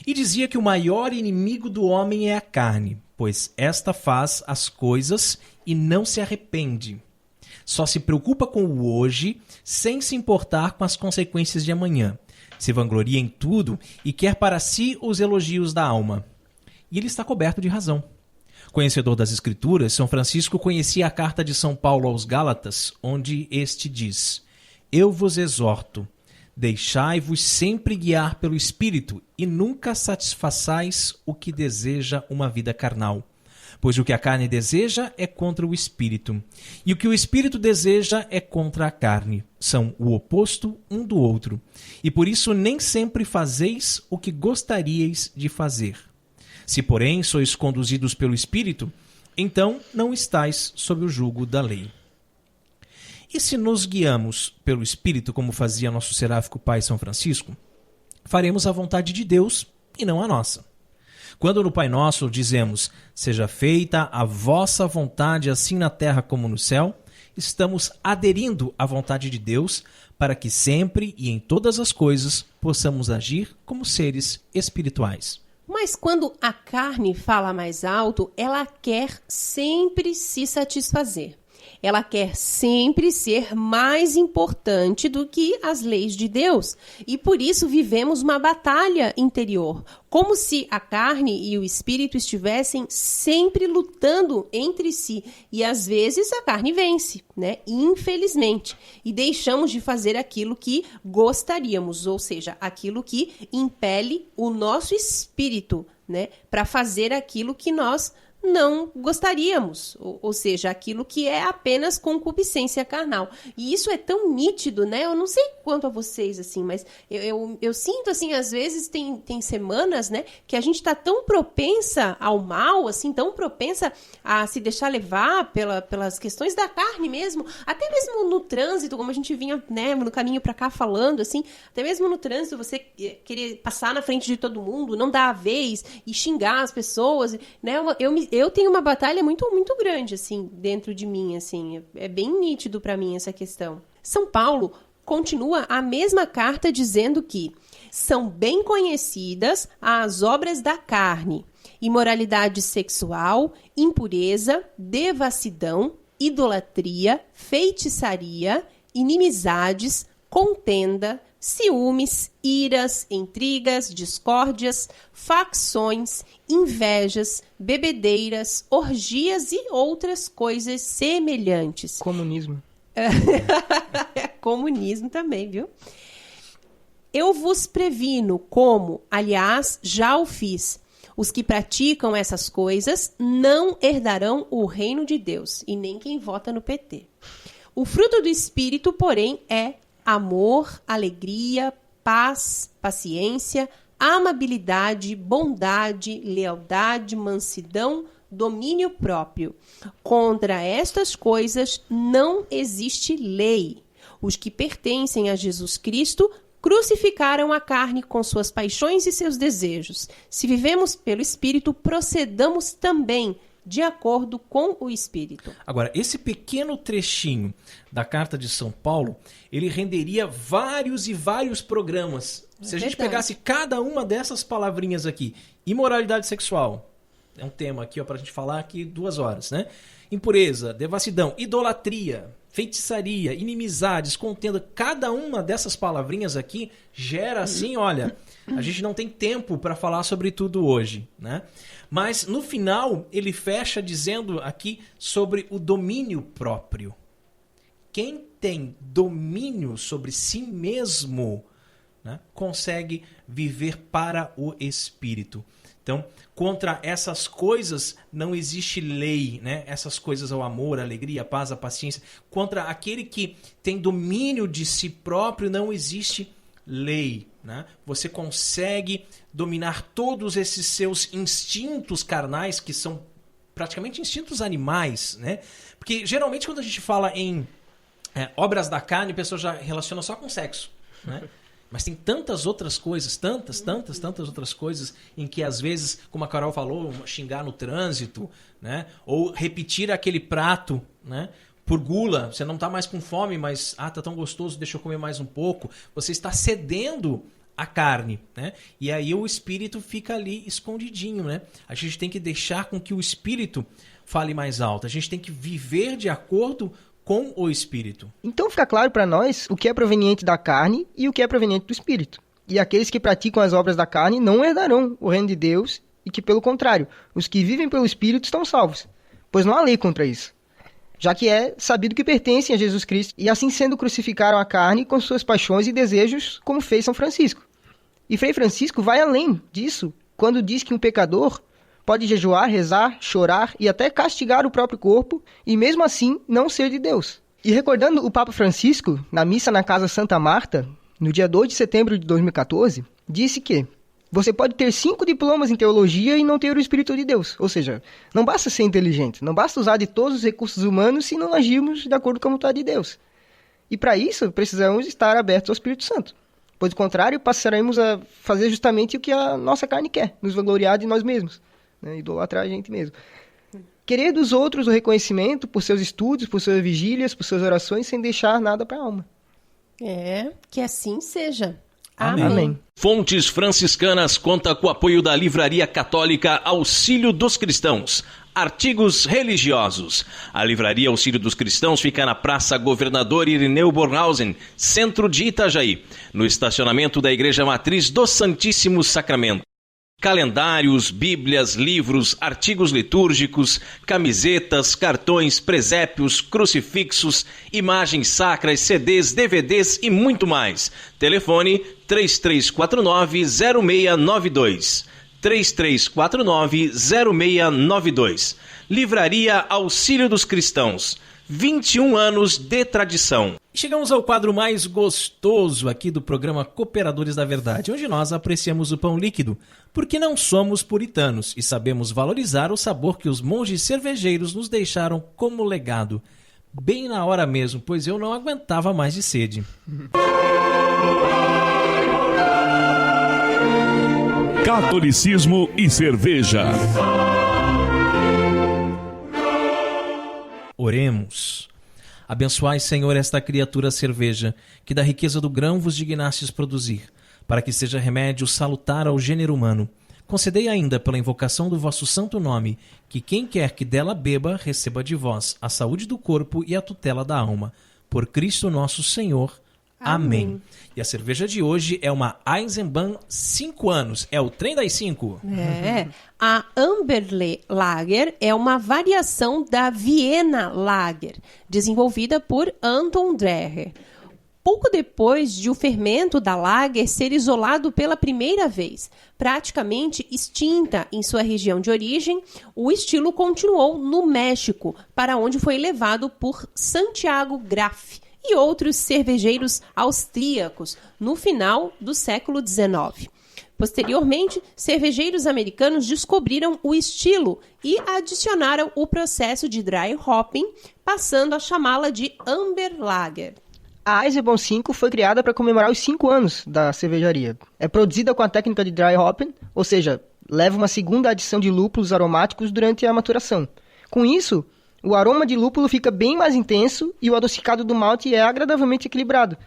e dizia que o maior inimigo do homem é a carne, pois esta faz as coisas e não se arrepende. Só se preocupa com o hoje, sem se importar com as consequências de amanhã. Se vangloria em tudo e quer para si os elogios da alma. E ele está coberto de razão. Conhecedor das Escrituras, São Francisco conhecia a carta de São Paulo aos Gálatas, onde este diz: Eu vos exorto, deixai-vos sempre guiar pelo Espírito e nunca satisfaçais o que deseja uma vida carnal. Pois o que a carne deseja é contra o Espírito, e o que o Espírito deseja é contra a carne. São o oposto um do outro, e por isso nem sempre fazeis o que gostaríeis de fazer. Se, porém, sois conduzidos pelo Espírito, então não estáis sob o jugo da lei. E se nos guiamos pelo Espírito, como fazia nosso seráfico pai São Francisco, faremos a vontade de Deus e não a nossa. Quando no Pai Nosso dizemos, seja feita a vossa vontade assim na terra como no céu, estamos aderindo à vontade de Deus para que sempre e em todas as coisas possamos agir como seres espirituais. Mas quando a carne fala mais alto, ela quer sempre se satisfazer. Ela quer sempre ser mais importante do que as leis de Deus. E por isso vivemos uma batalha interior, como se a carne e o espírito estivessem sempre lutando entre si. E às vezes a carne vence, né? Infelizmente. E deixamos de fazer aquilo que gostaríamos, ou seja, aquilo que impele o nosso espírito, né? Para fazer aquilo que nós não gostaríamos, ou seja, aquilo que é apenas concupiscência carnal. E isso é tão nítido, né? Eu não sei quanto a vocês, assim, mas eu sinto, assim, às vezes tem semanas, né, que a gente tá tão propensa ao mal, assim, tão propensa a se deixar levar pelas questões da carne mesmo, até mesmo no trânsito, como a gente vinha, né, no caminho pra cá falando, assim, até mesmo no trânsito, você querer passar na frente de todo mundo, não dar a vez e xingar as pessoas, né? Eu tenho uma batalha muito, muito grande, assim, dentro de mim, assim. É bem nítido para mim essa questão. São Paulo continua a mesma carta dizendo que são bem conhecidas as obras da carne: imoralidade sexual, impureza, devassidão, idolatria, feitiçaria, inimizades, contenda, ciúmes, iras, intrigas, discórdias, facções, invejas, bebedeiras, orgias e outras coisas semelhantes. Comunismo. Comunismo também, viu? Eu vos previno, como, aliás, já o fiz. Os que praticam essas coisas não herdarão o reino de Deus, e nem quem vota no PT. O fruto do Espírito, porém, é amor, alegria, paz, paciência, amabilidade, bondade, lealdade, mansidão, domínio próprio. Contra estas coisas não existe lei. Os que pertencem a Jesus Cristo crucificaram a carne com suas paixões e seus desejos. Se vivemos pelo Espírito, procedamos também de acordo com o Espírito. Agora, esse pequeno trechinho da carta de São Paulo, ele renderia vários e vários programas. Se a gente pegasse cada uma dessas palavrinhas aqui, imoralidade sexual, é um tema aqui para a gente falar aqui 2 horas, né? Impureza, devassidão, idolatria, feitiçaria, inimizades, contenda, cada uma dessas palavrinhas aqui gera assim, olha, a gente não tem tempo para falar sobre tudo hoje, né? Mas no final ele fecha dizendo aqui sobre o domínio próprio. Quem tem domínio sobre si mesmo, né, consegue viver para o Espírito. Então, contra essas coisas não existe lei, né? Essas coisas, o amor, a alegria, a paz, a paciência. Contra aquele que tem domínio de si próprio não existe lei, né? Você consegue dominar todos esses seus instintos carnais, que são praticamente instintos animais, né? Porque geralmente quando a gente fala em obras da carne, a pessoa já relaciona só com sexo, né? Mas tem tantas outras coisas, tantas outras coisas em que às vezes, como a Carol falou, xingar no trânsito, né? Ou repetir aquele prato, né? Por gula, você não está mais com fome, mas tá tão gostoso, deixa eu comer mais um pouco. Você está cedendo a carne, né? E aí o espírito fica ali escondidinho, né? A gente tem que deixar com que o espírito fale mais alto. A gente tem que viver de acordo com o Espírito. Então fica claro para nós o que é proveniente da carne e o que é proveniente do Espírito. E aqueles que praticam as obras da carne não herdarão o reino de Deus, e que, pelo contrário, os que vivem pelo Espírito estão salvos, pois não há lei contra isso, já que é sabido que pertencem a Jesus Cristo, e assim sendo crucificaram a carne com suas paixões e desejos, como fez São Francisco. E Frei Francisco vai além disso, quando diz que um pecador pode jejuar, rezar, chorar e até castigar o próprio corpo e mesmo assim não ser de Deus. E recordando o Papa Francisco, na missa na Casa Santa Marta, no dia 2 de setembro de 2014, disse que você pode ter 5 diplomas em teologia e não ter o Espírito de Deus. Ou seja, não basta ser inteligente, não basta usar de todos os recursos humanos se não agirmos de acordo com a vontade de Deus. E para isso precisamos estar abertos ao Espírito Santo. Pois, do contrário, passaremos a fazer justamente o que a nossa carne quer, nos vangloriar de nós mesmos. Idolatrar a gente mesmo. Querer dos outros o reconhecimento por seus estudos, por suas vigílias, por suas orações, sem deixar nada para a alma. Que assim seja. Amém. Amém. Fontes Franciscanas conta com o apoio da Livraria Católica Auxílio dos Cristãos. Artigos religiosos. A Livraria Auxílio dos Cristãos fica na Praça Governador Irineu Bornhausen, centro de Itajaí, no estacionamento da Igreja Matriz do Santíssimo Sacramento. Calendários, bíblias, livros, artigos litúrgicos, camisetas, cartões, presépios, crucifixos, imagens sacras, CDs, DVDs e muito mais. Telefone 3349-0692. 3349-0692. Livraria Auxílio dos Cristãos. 21 anos de tradição. Chegamos ao quadro mais gostoso aqui do programa Cooperadores da Verdade, onde nós apreciamos o pão líquido, porque não somos puritanos e sabemos valorizar o sabor que os monges cervejeiros nos deixaram como legado. Bem na hora mesmo, pois eu não aguentava mais de sede. Catolicismo e cerveja. Oremos. Abençoai, Senhor, esta criatura cerveja, que da riqueza do grão vos dignastes produzir, para que seja remédio salutar ao gênero humano. Concedei ainda, pela invocação do vosso santo nome, que quem quer que dela beba, receba de vós a saúde do corpo e a tutela da alma. Por Cristo nosso Senhor. Amém. E a cerveja de hoje é uma Eisenbahn 5 anos. É o trem das 5. A Amberle Lager é uma variação da Viena Lager, desenvolvida por Anton Dreher. Pouco depois de o fermento da Lager ser isolado pela primeira vez, praticamente extinta em sua região de origem, o estilo continuou no México, para onde foi levado por Santiago Graf e outros cervejeiros austríacos no final do século XIX. Posteriormente, cervejeiros americanos descobriram o estilo e adicionaram o processo de dry hopping, passando a chamá-la de Amber Lager. A Eisenbahn 5 foi criada para comemorar os 5 anos da cervejaria. É produzida com a técnica de dry hopping, ou seja, leva uma segunda adição de lúpulos aromáticos durante a maturação. Com isso, o aroma de lúpulo fica bem mais intenso e o adocicado do malte é agradavelmente equilibrado.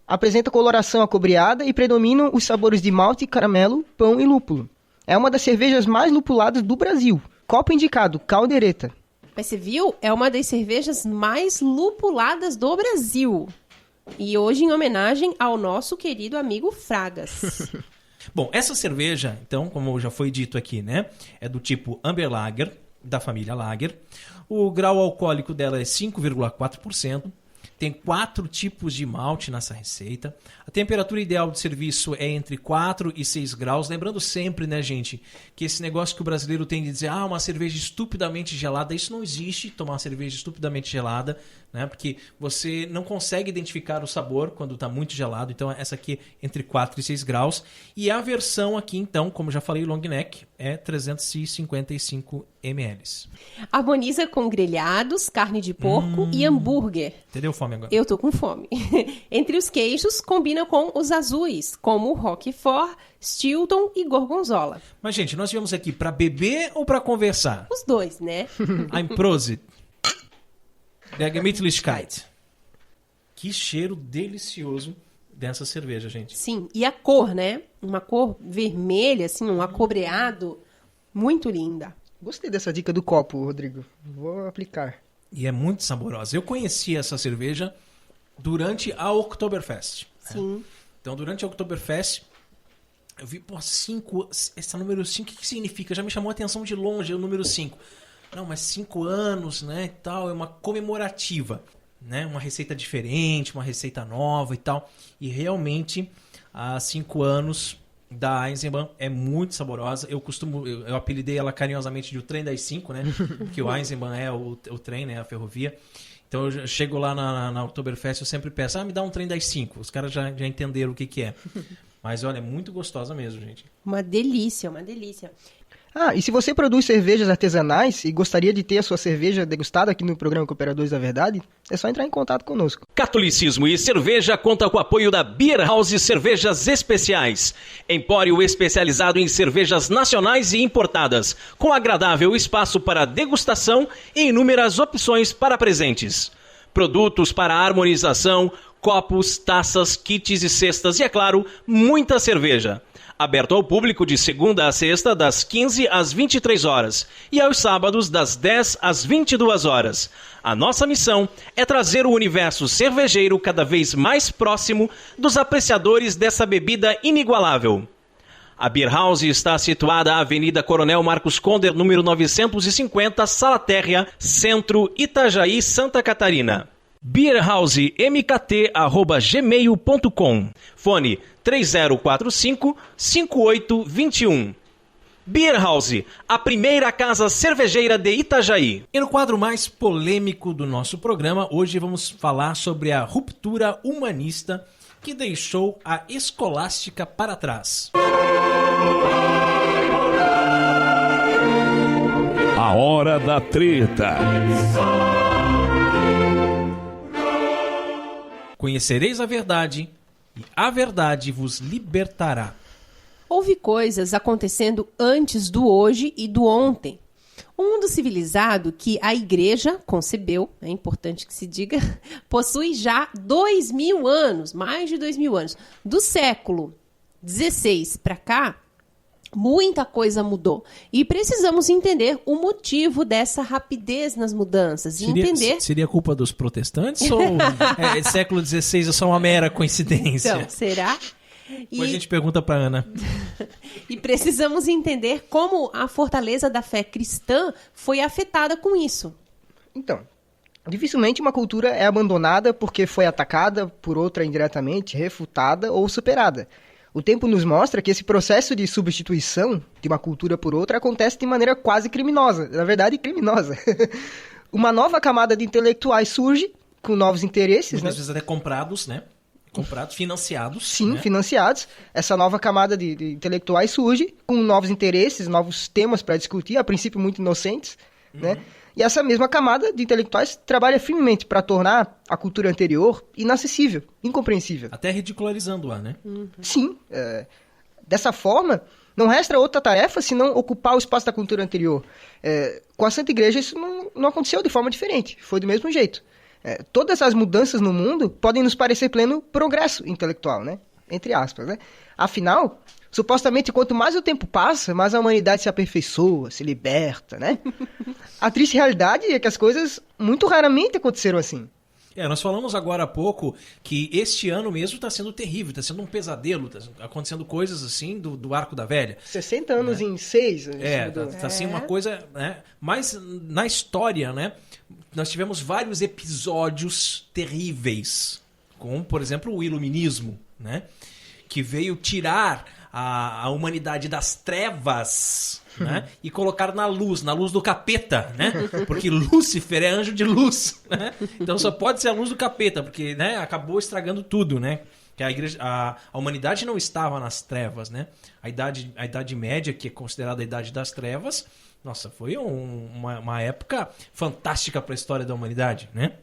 Apresenta coloração acobreada e predominam os sabores de malte, caramelo, pão e lúpulo. É uma das cervejas mais lupuladas do Brasil. Copo indicado, Caldeireta. Mas você viu? É uma das cervejas mais lupuladas do Brasil. E hoje em homenagem ao nosso querido amigo Fragas. Bom, essa cerveja, então, como já foi dito aqui, né? É do tipo Amber Lager, da família Lager. O grau alcoólico dela é 5,4%. Tem 4 tipos de malte nessa receita. A temperatura ideal de serviço é entre 4 e 6 graus. Lembrando sempre, né, gente, que esse negócio que o brasileiro tem de dizer uma cerveja estupidamente gelada, isso não existe, tomar uma cerveja estupidamente gelada, né? Porque você não consegue identificar o sabor quando está muito gelado. Então, essa aqui é entre 4 e 6 graus. E a versão aqui, então, como já falei, long neck, é 355 ml. Harmoniza com grelhados, carne de porco e hambúrguer. Entendeu, fome agora? Eu tô com fome. Entre os queijos, combina com os azuis, como Roquefort, Stilton e Gorgonzola. Mas, gente, nós viemos aqui para beber ou para conversar? Os dois, né? Ein Prosit. Der Gemütlichkeit. Que cheiro delicioso dessa cerveja, gente. Sim, e a cor, né? Uma cor vermelha, assim, um acobreado. Muito linda. Gostei dessa dica do copo, Rodrigo. Vou aplicar. E é muito saborosa. Eu conheci essa cerveja durante a Oktoberfest. Sim. Né? Então, durante a Oktoberfest, eu vi, 5... Esse número 5, o que significa? Já me chamou a atenção de longe, o número 5. Não, mas 5 anos, né, e tal, é uma comemorativa, né? Uma receita diferente, uma receita nova e tal. E realmente, há 5 anos da Eisenbahn é muito saborosa. Eu apelidei ela carinhosamente de o trem das 5, né? Porque o Eisenbahn é o trem, né? A ferrovia. Então eu chego lá na Oktoberfest, eu sempre peço, me dá um trem das 5. Os caras já entenderam o que é. Mas olha, é muito gostosa mesmo, gente. Uma delícia, uma delícia. E se você produz cervejas artesanais e gostaria de ter a sua cerveja degustada aqui no programa Cooperadores da Verdade, é só entrar em contato conosco. Catolicismo e Cerveja conta com o apoio da Beer House Cervejas Especiais. Empório especializado em cervejas nacionais e importadas, com agradável espaço para degustação e inúmeras opções para presentes. Produtos para harmonização, copos, taças, kits e cestas e, é claro, muita cerveja. Aberto ao público de segunda a sexta, das 15 às 23 horas e aos sábados, das 10 às 22 horas. A nossa missão é trazer o universo cervejeiro cada vez mais próximo dos apreciadores dessa bebida inigualável. A Beer House está situada à Avenida Coronel Marcos Conder, número 950, Sala Térrea, Centro, Itajaí, Santa Catarina. beerhousemkt@gmail.com. Fone 3045-5821. Beer House, a primeira casa cervejeira de Itajaí. E no quadro mais polêmico do nosso programa, hoje vamos falar sobre a ruptura humanista que deixou a escolástica para trás. A hora da treta. Conhecereis a verdade e a verdade vos libertará. Houve coisas acontecendo antes do hoje e do ontem. O mundo civilizado que a igreja concebeu, é importante que se diga, possui já 2.000 anos, mais de 2.000 anos. Do século XVI para cá, muita coisa mudou. E precisamos entender o motivo dessa rapidez nas mudanças. Seria culpa dos protestantes ou século XVI é só uma mera coincidência? Então, será? Depois a gente pergunta para Ana. E precisamos entender como a fortaleza da fé cristã foi afetada com isso. Então, dificilmente uma cultura é abandonada porque foi atacada por outra indiretamente, refutada ou superada. O tempo nos mostra que esse processo de substituição de uma cultura por outra acontece de maneira quase criminosa. Na verdade, criminosa. Uma nova camada de intelectuais surge com novos interesses. Muitas vezes até comprados, né? Comprados, financiados. Sim, né? Financiados. Essa nova camada de intelectuais surge com novos interesses, novos temas para discutir, a princípio muito inocentes, né? E essa mesma camada de intelectuais trabalha firmemente para tornar a cultura anterior inacessível, incompreensível. Até ridicularizando-a, né? Sim. Dessa forma, não resta outra tarefa senão ocupar o espaço da cultura anterior. Com a Santa Igreja isso não aconteceu de forma diferente, foi do mesmo jeito. Todas as mudanças no mundo podem nos parecer pleno progresso intelectual, né? Entre aspas, né? Afinal, supostamente, quanto mais o tempo passa, mais a humanidade se aperfeiçoa, se liberta, né? A triste realidade é que as coisas muito raramente aconteceram assim. Nós falamos agora há pouco que este ano mesmo está sendo terrível, está sendo um pesadelo, está acontecendo coisas assim do Arco da Velha. 60 anos em 6. Tá assim uma coisa, né? Mas na história, né, nós tivemos vários episódios terríveis, como, por exemplo, o Iluminismo, né, que veio tirar a humanidade das trevas, né, e colocar na luz do capeta, né? Porque Lúcifer é anjo de luz, né? Então só pode ser a luz do capeta, porque, né, acabou estragando tudo, né? Que a humanidade não estava nas trevas, né? A Idade Média, que é considerada a Idade das Trevas, nossa, foi uma época fantástica para a história da humanidade, né?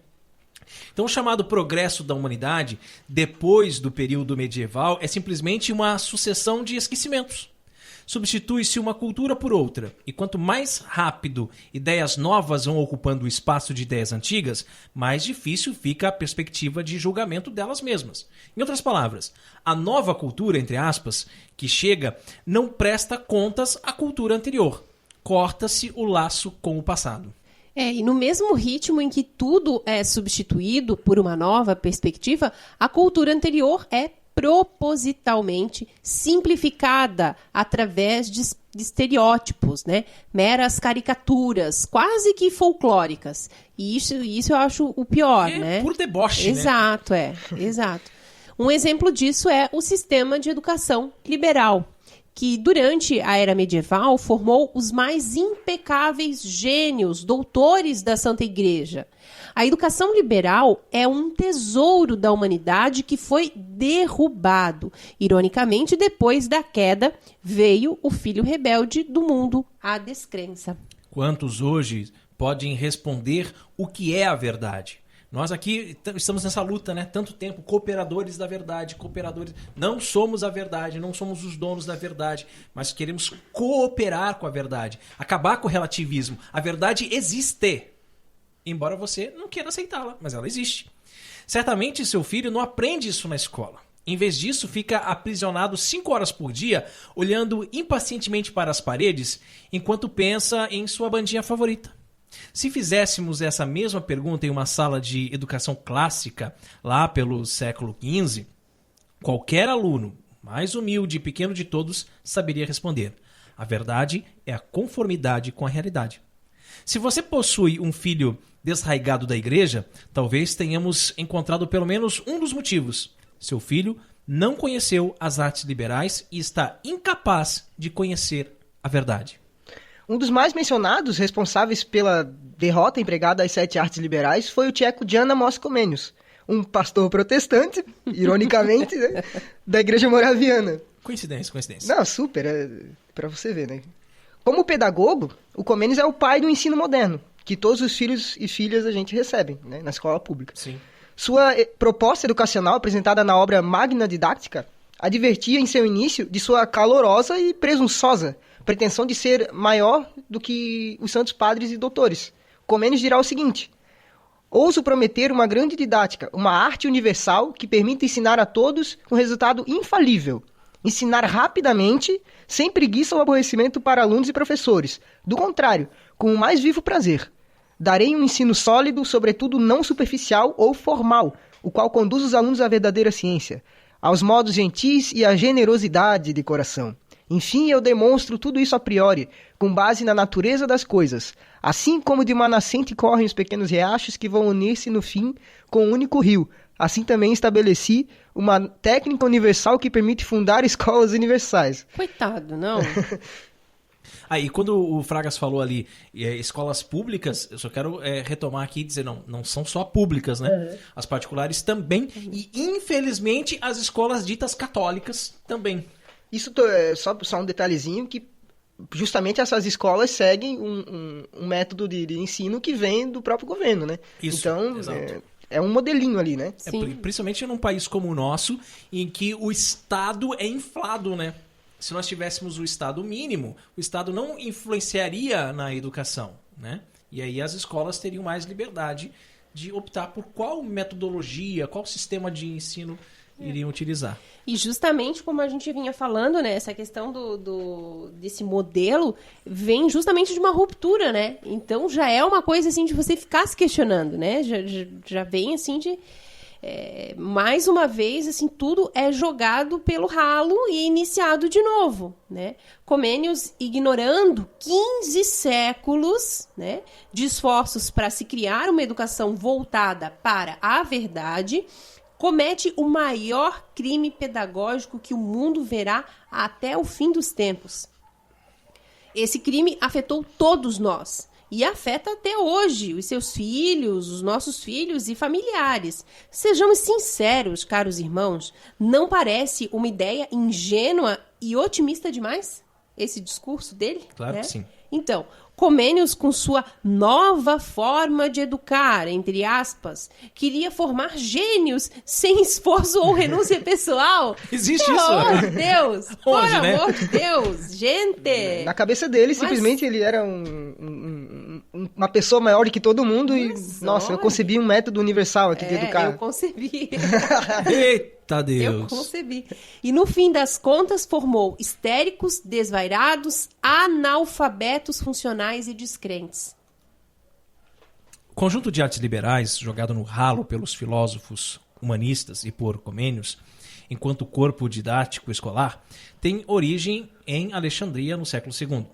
Então, o chamado progresso da humanidade, depois do período medieval, é simplesmente uma sucessão de esquecimentos. Substitui-se uma cultura por outra, e quanto mais rápido ideias novas vão ocupando o espaço de ideias antigas, mais difícil fica a perspectiva de julgamento delas mesmas. Em outras palavras, a nova cultura, entre aspas, que chega, não presta contas à cultura anterior. Corta-se o laço com o passado. E no mesmo ritmo em que tudo é substituído por uma nova perspectiva, a cultura anterior é propositalmente simplificada através de estereótipos, né? Meras caricaturas, quase que folclóricas. E isso eu acho o pior, né? Por deboche, exato, né? Exato. Um exemplo disso é o sistema de educação liberal, que durante a era medieval formou os mais impecáveis gênios, doutores da Santa Igreja. A educação liberal é um tesouro da humanidade que foi derrubado. Ironicamente, depois da queda, veio o filho rebelde do mundo, a descrença. Quantos hoje podem responder o que é a verdade? Nós aqui estamos nessa luta, né? Tanto tempo, cooperadores da verdade, cooperadores. Não somos a verdade, não somos os donos da verdade, mas queremos cooperar com a verdade, acabar com o relativismo. A verdade existe, embora você não queira aceitá-la, mas ela existe. Certamente seu filho não aprende isso na escola. Em vez disso, fica aprisionado 5 horas por dia, olhando impacientemente para as paredes, enquanto pensa em sua bandinha favorita. Se fizéssemos essa mesma pergunta em uma sala de educação clássica, lá pelo século XV, qualquer aluno, mais humilde e pequeno de todos, saberia responder. A verdade é a conformidade com a realidade. Se você possui um filho desraigado da igreja, talvez tenhamos encontrado pelo menos um dos motivos. Seu filho não conheceu as artes liberais e está incapaz de conhecer a verdade. Um dos mais mencionados, responsáveis pela derrota empregada às 7 artes liberais, foi o tcheco Jan Amos Comenius, um pastor protestante, ironicamente, né, da Igreja Moraviana. Coincidência. Não, super, pra você ver, né? Como pedagogo, o Comenius é o pai do ensino moderno, que todos os filhos e filhas da gente recebem, né, na escola pública. Sim. Sua proposta educacional, apresentada na obra Magna Didactica, advertia em seu início de sua calorosa e presunçosa pretensão de ser maior do que os santos padres e doutores. Comenius dirá o seguinte: ouso prometer uma grande didática, uma arte universal que permita ensinar a todos com resultado infalível. Ensinar rapidamente, sem preguiça ou aborrecimento para alunos e professores. Do contrário, com o mais vivo prazer. Darei um ensino sólido, sobretudo não superficial ou formal, o qual conduz os alunos à verdadeira ciência, aos modos gentis e à generosidade de coração. Enfim, eu demonstro tudo isso a priori, com base na natureza das coisas. Assim como de uma nascente correm os pequenos riachos que vão unir-se no fim com um único rio. Assim também estabeleci uma técnica universal que permite fundar escolas universais. Coitado, não? Aí, quando o Fragas falou ali, escolas públicas, eu só quero retomar aqui e dizer, não são só públicas, né? Uhum. As particulares também, e infelizmente as escolas ditas católicas também. Isso é só um detalhezinho que justamente essas escolas seguem um método de ensino que vem do próprio governo, né? Isso, então, exato. é um modelinho ali, né? Principalmente num país como o nosso, em que o Estado é inflado, né? Se nós tivéssemos o Estado mínimo, o Estado não influenciaria na educação, né? E aí as escolas teriam mais liberdade de optar por qual metodologia, qual sistema de ensino iriam utilizar. E justamente como a gente vinha falando, né, essa questão desse modelo vem justamente de uma ruptura, né? Então já é uma coisa assim de você ficar se questionando, né? Já vem assim de... mais uma vez, assim, tudo é jogado pelo ralo e iniciado de novo, né? Comênios ignorando 15 séculos, né, de esforços para se criar uma educação voltada para a verdade, comete o maior crime pedagógico que o mundo verá até o fim dos tempos. Esse crime afetou todos nós. E afeta até hoje os seus filhos, os nossos filhos e familiares. Sejamos sinceros, caros irmãos, não parece uma ideia ingênua e otimista demais? Esse discurso dele? Claro né? que sim. Então, Comênios, com sua nova forma de educar, entre aspas, queria formar gênios sem esforço ou renúncia pessoal. Existe Pelo isso? amor de Deus! Por Onde, né? amor de Deus! Gente! Na cabeça dele, simplesmente, ele era uma pessoa maior que todo mundo e, nossa, eu concebi um método universal aqui de educar. Eu concebi. Eita Deus! Eu concebi. E no fim das contas formou histéricos, desvairados, analfabetos funcionais e descrentes. O conjunto de artes liberais, jogado no ralo pelos filósofos humanistas e por Comênios, enquanto corpo didático escolar, tem origem em Alexandria no século II.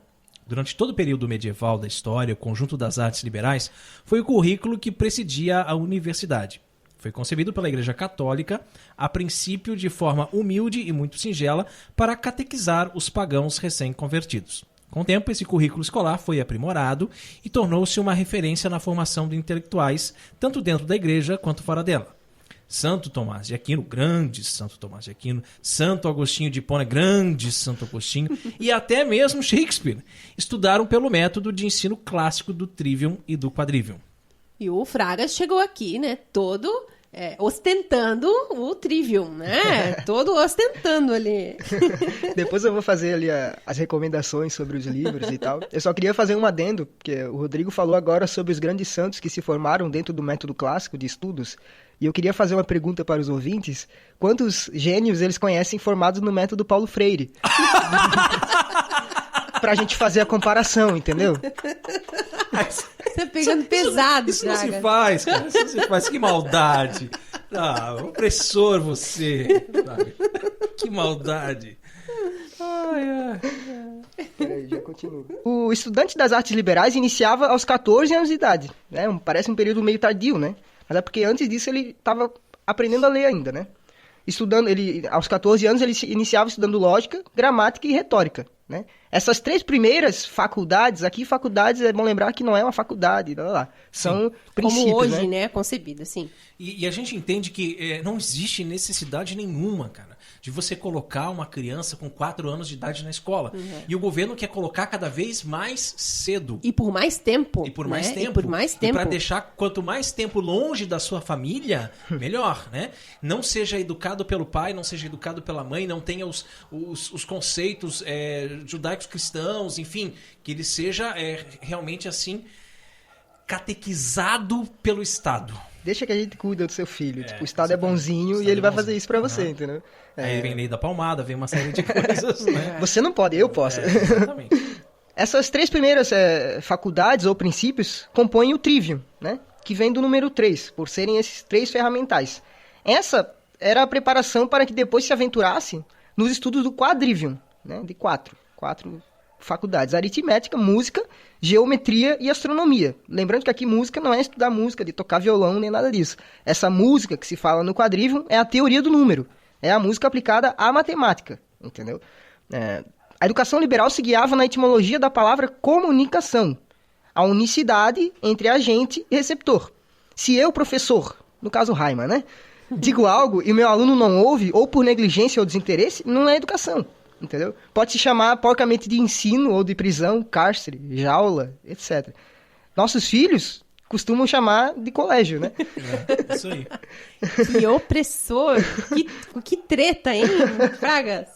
Durante todo o período medieval da história, o conjunto das artes liberais foi o currículo que precedia a universidade. Foi concebido pela Igreja Católica, a princípio de forma humilde e muito singela, para catequizar os pagãos recém-convertidos. Com o tempo, esse currículo escolar foi aprimorado e tornou-se uma referência na formação de intelectuais, tanto dentro da Igreja quanto fora dela. Santo Tomás de Aquino, grande Santo Tomás de Aquino, Santo Agostinho de Hipona, grande Santo Agostinho, e até mesmo Shakespeare, estudaram pelo método de ensino clássico do trivium e do quadrivium. E o Fragas chegou aqui, né, todo ostentando o trivium, né? Todo ostentando ali. Depois eu vou fazer ali as recomendações sobre os livros e tal. Eu só queria fazer um adendo, porque o Rodrigo falou agora sobre os grandes santos que se formaram dentro do método clássico de estudos. E eu queria fazer uma pergunta para os ouvintes. Quantos gênios eles conhecem formados no método Paulo Freire? Pra gente fazer a comparação, entendeu? Você pegando pesado, Isso não Fraga. se faz, cara. Isso não se faz. Que maldade. Ah, opressor você. Sabe? Que maldade. Peraí, já continuo. O estudante das artes liberais iniciava aos 14 anos de idade. Né? Parece um período meio tardio, né? Mas é porque antes disso ele estava aprendendo a ler ainda, né? Aos 14 anos ele iniciava estudando lógica, gramática e retórica, né? Essas três primeiras faculdades, aqui faculdades é bom lembrar que não é uma faculdade, são princípios, como hoje, né? Concebida, sim. E a gente entende que não existe necessidade nenhuma, cara, de você colocar uma criança com 4 anos de idade na escola. Uhum. E o governo quer colocar cada vez mais cedo. E por mais tempo. E por né? mais tempo. E por mais tempo. E para deixar quanto mais tempo longe da sua família, melhor, né? Não seja educado pelo pai, não seja educado pela mãe, não tenha os conceitos judaicos cristãos, enfim, que ele seja realmente assim catequizado pelo Estado. Deixa que a gente cuida do seu filho. O Estado exatamente. é bonzinho e ele vai fazer isso pra você, entendeu? Aí vem lei da palmada, vem uma série de coisas, né? Você não pode, eu posso. Exatamente. Essas três primeiras faculdades ou princípios compõem o trivium, né? Que vem do número 3, por serem esses 3 ferramentais. Essa era a preparação para que depois se aventurasse nos estudos do quadrivium, né? De 4 faculdades: aritmética, música, geometria e astronomia. Lembrando que aqui música não é estudar música, de tocar violão, nem nada disso. Essa música que se fala no quadrivium é a teoria do número. É a música aplicada à matemática, entendeu? A educação liberal se guiava na etimologia da palavra comunicação, a unicidade entre agente e receptor. Se eu, professor, no caso Raimann, né, digo algo e meu aluno não ouve, ou por negligência ou desinteresse, não é educação. entendeu? Pode se chamar porcamente de ensino ou de prisão, cárcere, jaula, etc. Nossos filhos costumam chamar de colégio, né? Isso aí. Que opressor. Que treta, hein, Fragas?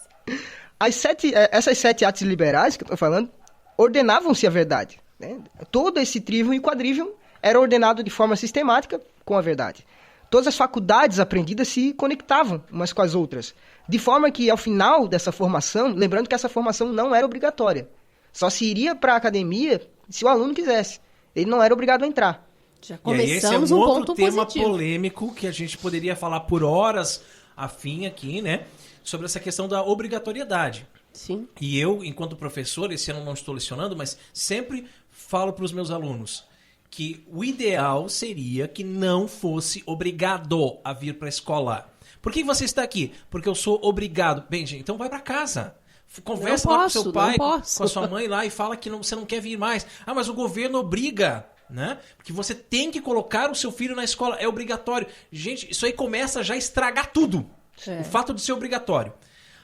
Essas 7 atos liberais que eu tô falando ordenavam-se a verdade, né? Todo esse trivium e quadrivium era ordenado de forma sistemática com a verdade. Todas as faculdades aprendidas se conectavam umas com as outras, de forma que ao final dessa formação, lembrando que essa formação não era obrigatória, só se iria para a academia se o aluno quisesse. Ele não era obrigado a entrar. Já E aí esse é começamos um um outro ponto tema positivo. polêmico que a gente poderia falar por horas a fim aqui, né? Sobre essa questão da obrigatoriedade. Sim. E eu, enquanto professor, esse ano não estou lecionando, mas sempre falo para os meus alunos que o ideal seria que não fosse obrigado a vir para a escola. Por que você está aqui? Porque eu sou obrigado. Bem, gente, então vai para casa. Conversa lá com seu pai, com a sua mãe lá e fala que você não quer vir mais. Ah, mas o governo obriga, né? Porque você tem que colocar o seu filho na escola, é obrigatório. Gente, isso aí começa já a estragar tudo. É. O fato de ser obrigatório.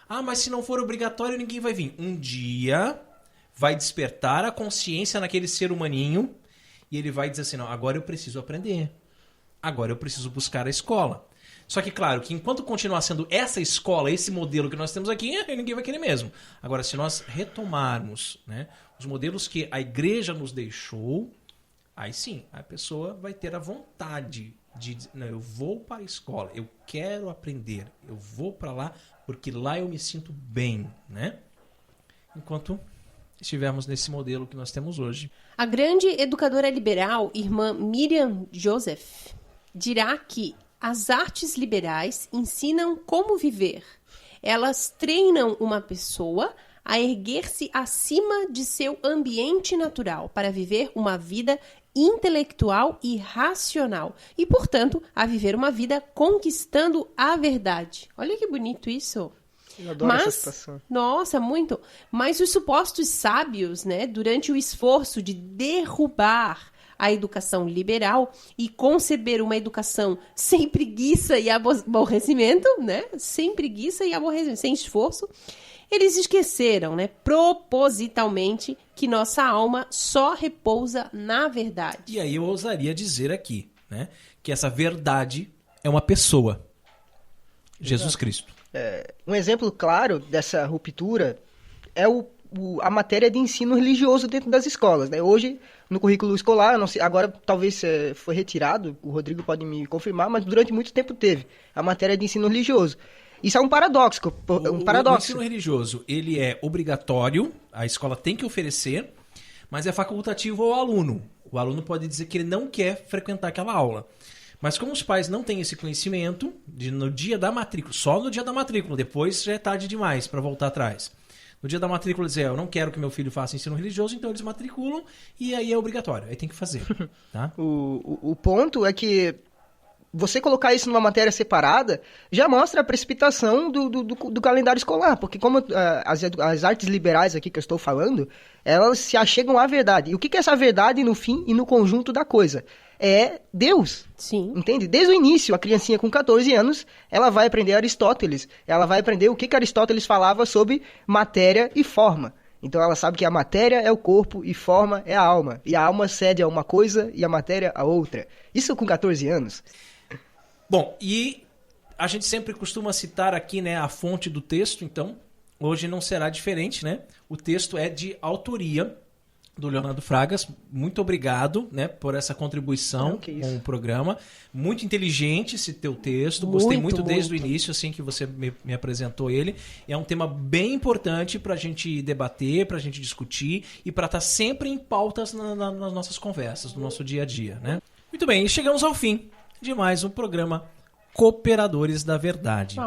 Ah, mas se não for obrigatório, ninguém vai vir. Um dia vai despertar a consciência naquele ser humaninho e ele vai dizer assim, não, agora eu preciso aprender. Agora eu preciso buscar a escola. Só que, claro, que enquanto continuar sendo essa escola, esse modelo que nós temos aqui, ninguém vai querer mesmo. Agora, se nós retomarmos, né, os modelos que a igreja nos deixou, aí sim, a pessoa vai ter a vontade de dizer, não, eu vou para a escola, eu quero aprender, eu vou para lá porque lá eu me sinto bem, né? Enquanto estivermos nesse modelo que nós temos hoje. A grande educadora liberal, irmã Miriam Joseph, dirá que as artes liberais ensinam como viver. Elas treinam uma pessoa a erguer-se acima de seu ambiente natural para viver uma vida intelectual e racional e, portanto, a viver uma vida conquistando a verdade. Olha que bonito isso. Eu adoro essa situação. Nossa, muito. Mas os supostos sábios, né, durante o esforço de derrubar a educação liberal e conceber uma educação sem preguiça e aborrecimento, né? Sem preguiça e aborrecimento, sem esforço. Eles esqueceram, né, propositalmente, que nossa alma só repousa na verdade. E aí eu ousaria dizer aqui, né, que essa verdade é uma pessoa. Jesus Cristo. Um exemplo claro dessa ruptura é a matéria de ensino religioso dentro das escolas, né? Hoje, no currículo escolar, não sei, agora talvez foi retirado, o Rodrigo pode me confirmar, mas durante muito tempo teve a matéria de ensino religioso. Isso é um paradoxo. O ensino religioso, ele é obrigatório, a escola tem que oferecer, mas é facultativo ao aluno. O aluno pode dizer que ele não quer frequentar aquela aula. Mas como os pais não têm esse conhecimento, no dia da matrícula, só no dia da matrícula, depois já é tarde demais para voltar atrás. No dia da matrícula dizer, eu não quero que meu filho faça ensino religioso, então eles matriculam e aí é obrigatório, aí tem que fazer. Tá? O ponto é que você colocar isso numa matéria separada já mostra a precipitação do calendário escolar, porque como as artes liberais aqui que eu estou falando, elas se achegam à verdade. E o que é essa verdade no fim e no conjunto da coisa? É Deus. Sim. Entende? Desde o início, a criancinha com 14 anos, ela vai aprender Aristóteles. Ela vai aprender o que Aristóteles falava sobre matéria e forma. Então ela sabe que a matéria é o corpo e forma é a alma. E a alma cede a uma coisa e a matéria a outra. Isso com 14 anos. Bom, e a gente sempre costuma citar aqui, né, a fonte do texto, então hoje não será diferente, né? O texto é de autoria do Leonardo Fragas. Muito obrigado, né, por essa contribuição com o programa. Muito inteligente esse teu texto. Gostei muito desde o início, assim, que você me apresentou ele. É um tema bem importante para a gente debater, para a gente discutir e para estar sempre em pautas nas nossas conversas, no nosso dia a dia, né? Muito bem, e chegamos ao fim de mais um programa Cooperadores da Verdade.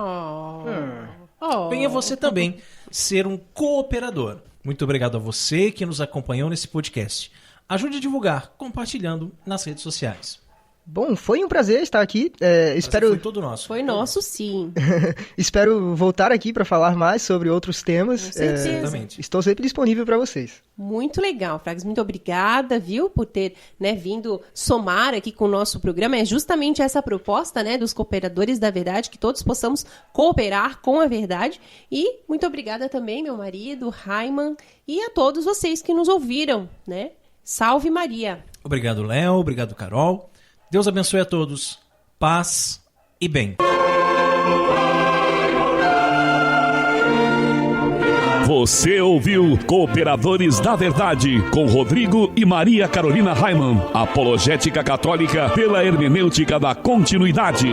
Venha você também ser um cooperador. Muito obrigado a você que nos acompanhou nesse podcast. Ajude a divulgar compartilhando nas redes sociais. Bom, foi um prazer estar aqui. Espero... Foi todo nosso. Foi nosso, sim. Espero voltar aqui para falar mais sobre outros temas. Com certeza. Estou sempre disponível para vocês. Muito legal, Fragas. Muito obrigada, viu, por ter, né, vindo somar aqui com o nosso programa. É justamente essa proposta, né, dos cooperadores da verdade, que todos possamos cooperar com a verdade. E muito obrigada também, meu marido, Raiman, e a todos vocês que nos ouviram, né? Salve Maria! Obrigado, Léo. Obrigado, Carol. Deus abençoe a todos. Paz e bem. Você ouviu Cooperadores da Verdade, com Rodrigo e Maria Carolina Raiman, apologética católica pela hermenêutica da continuidade.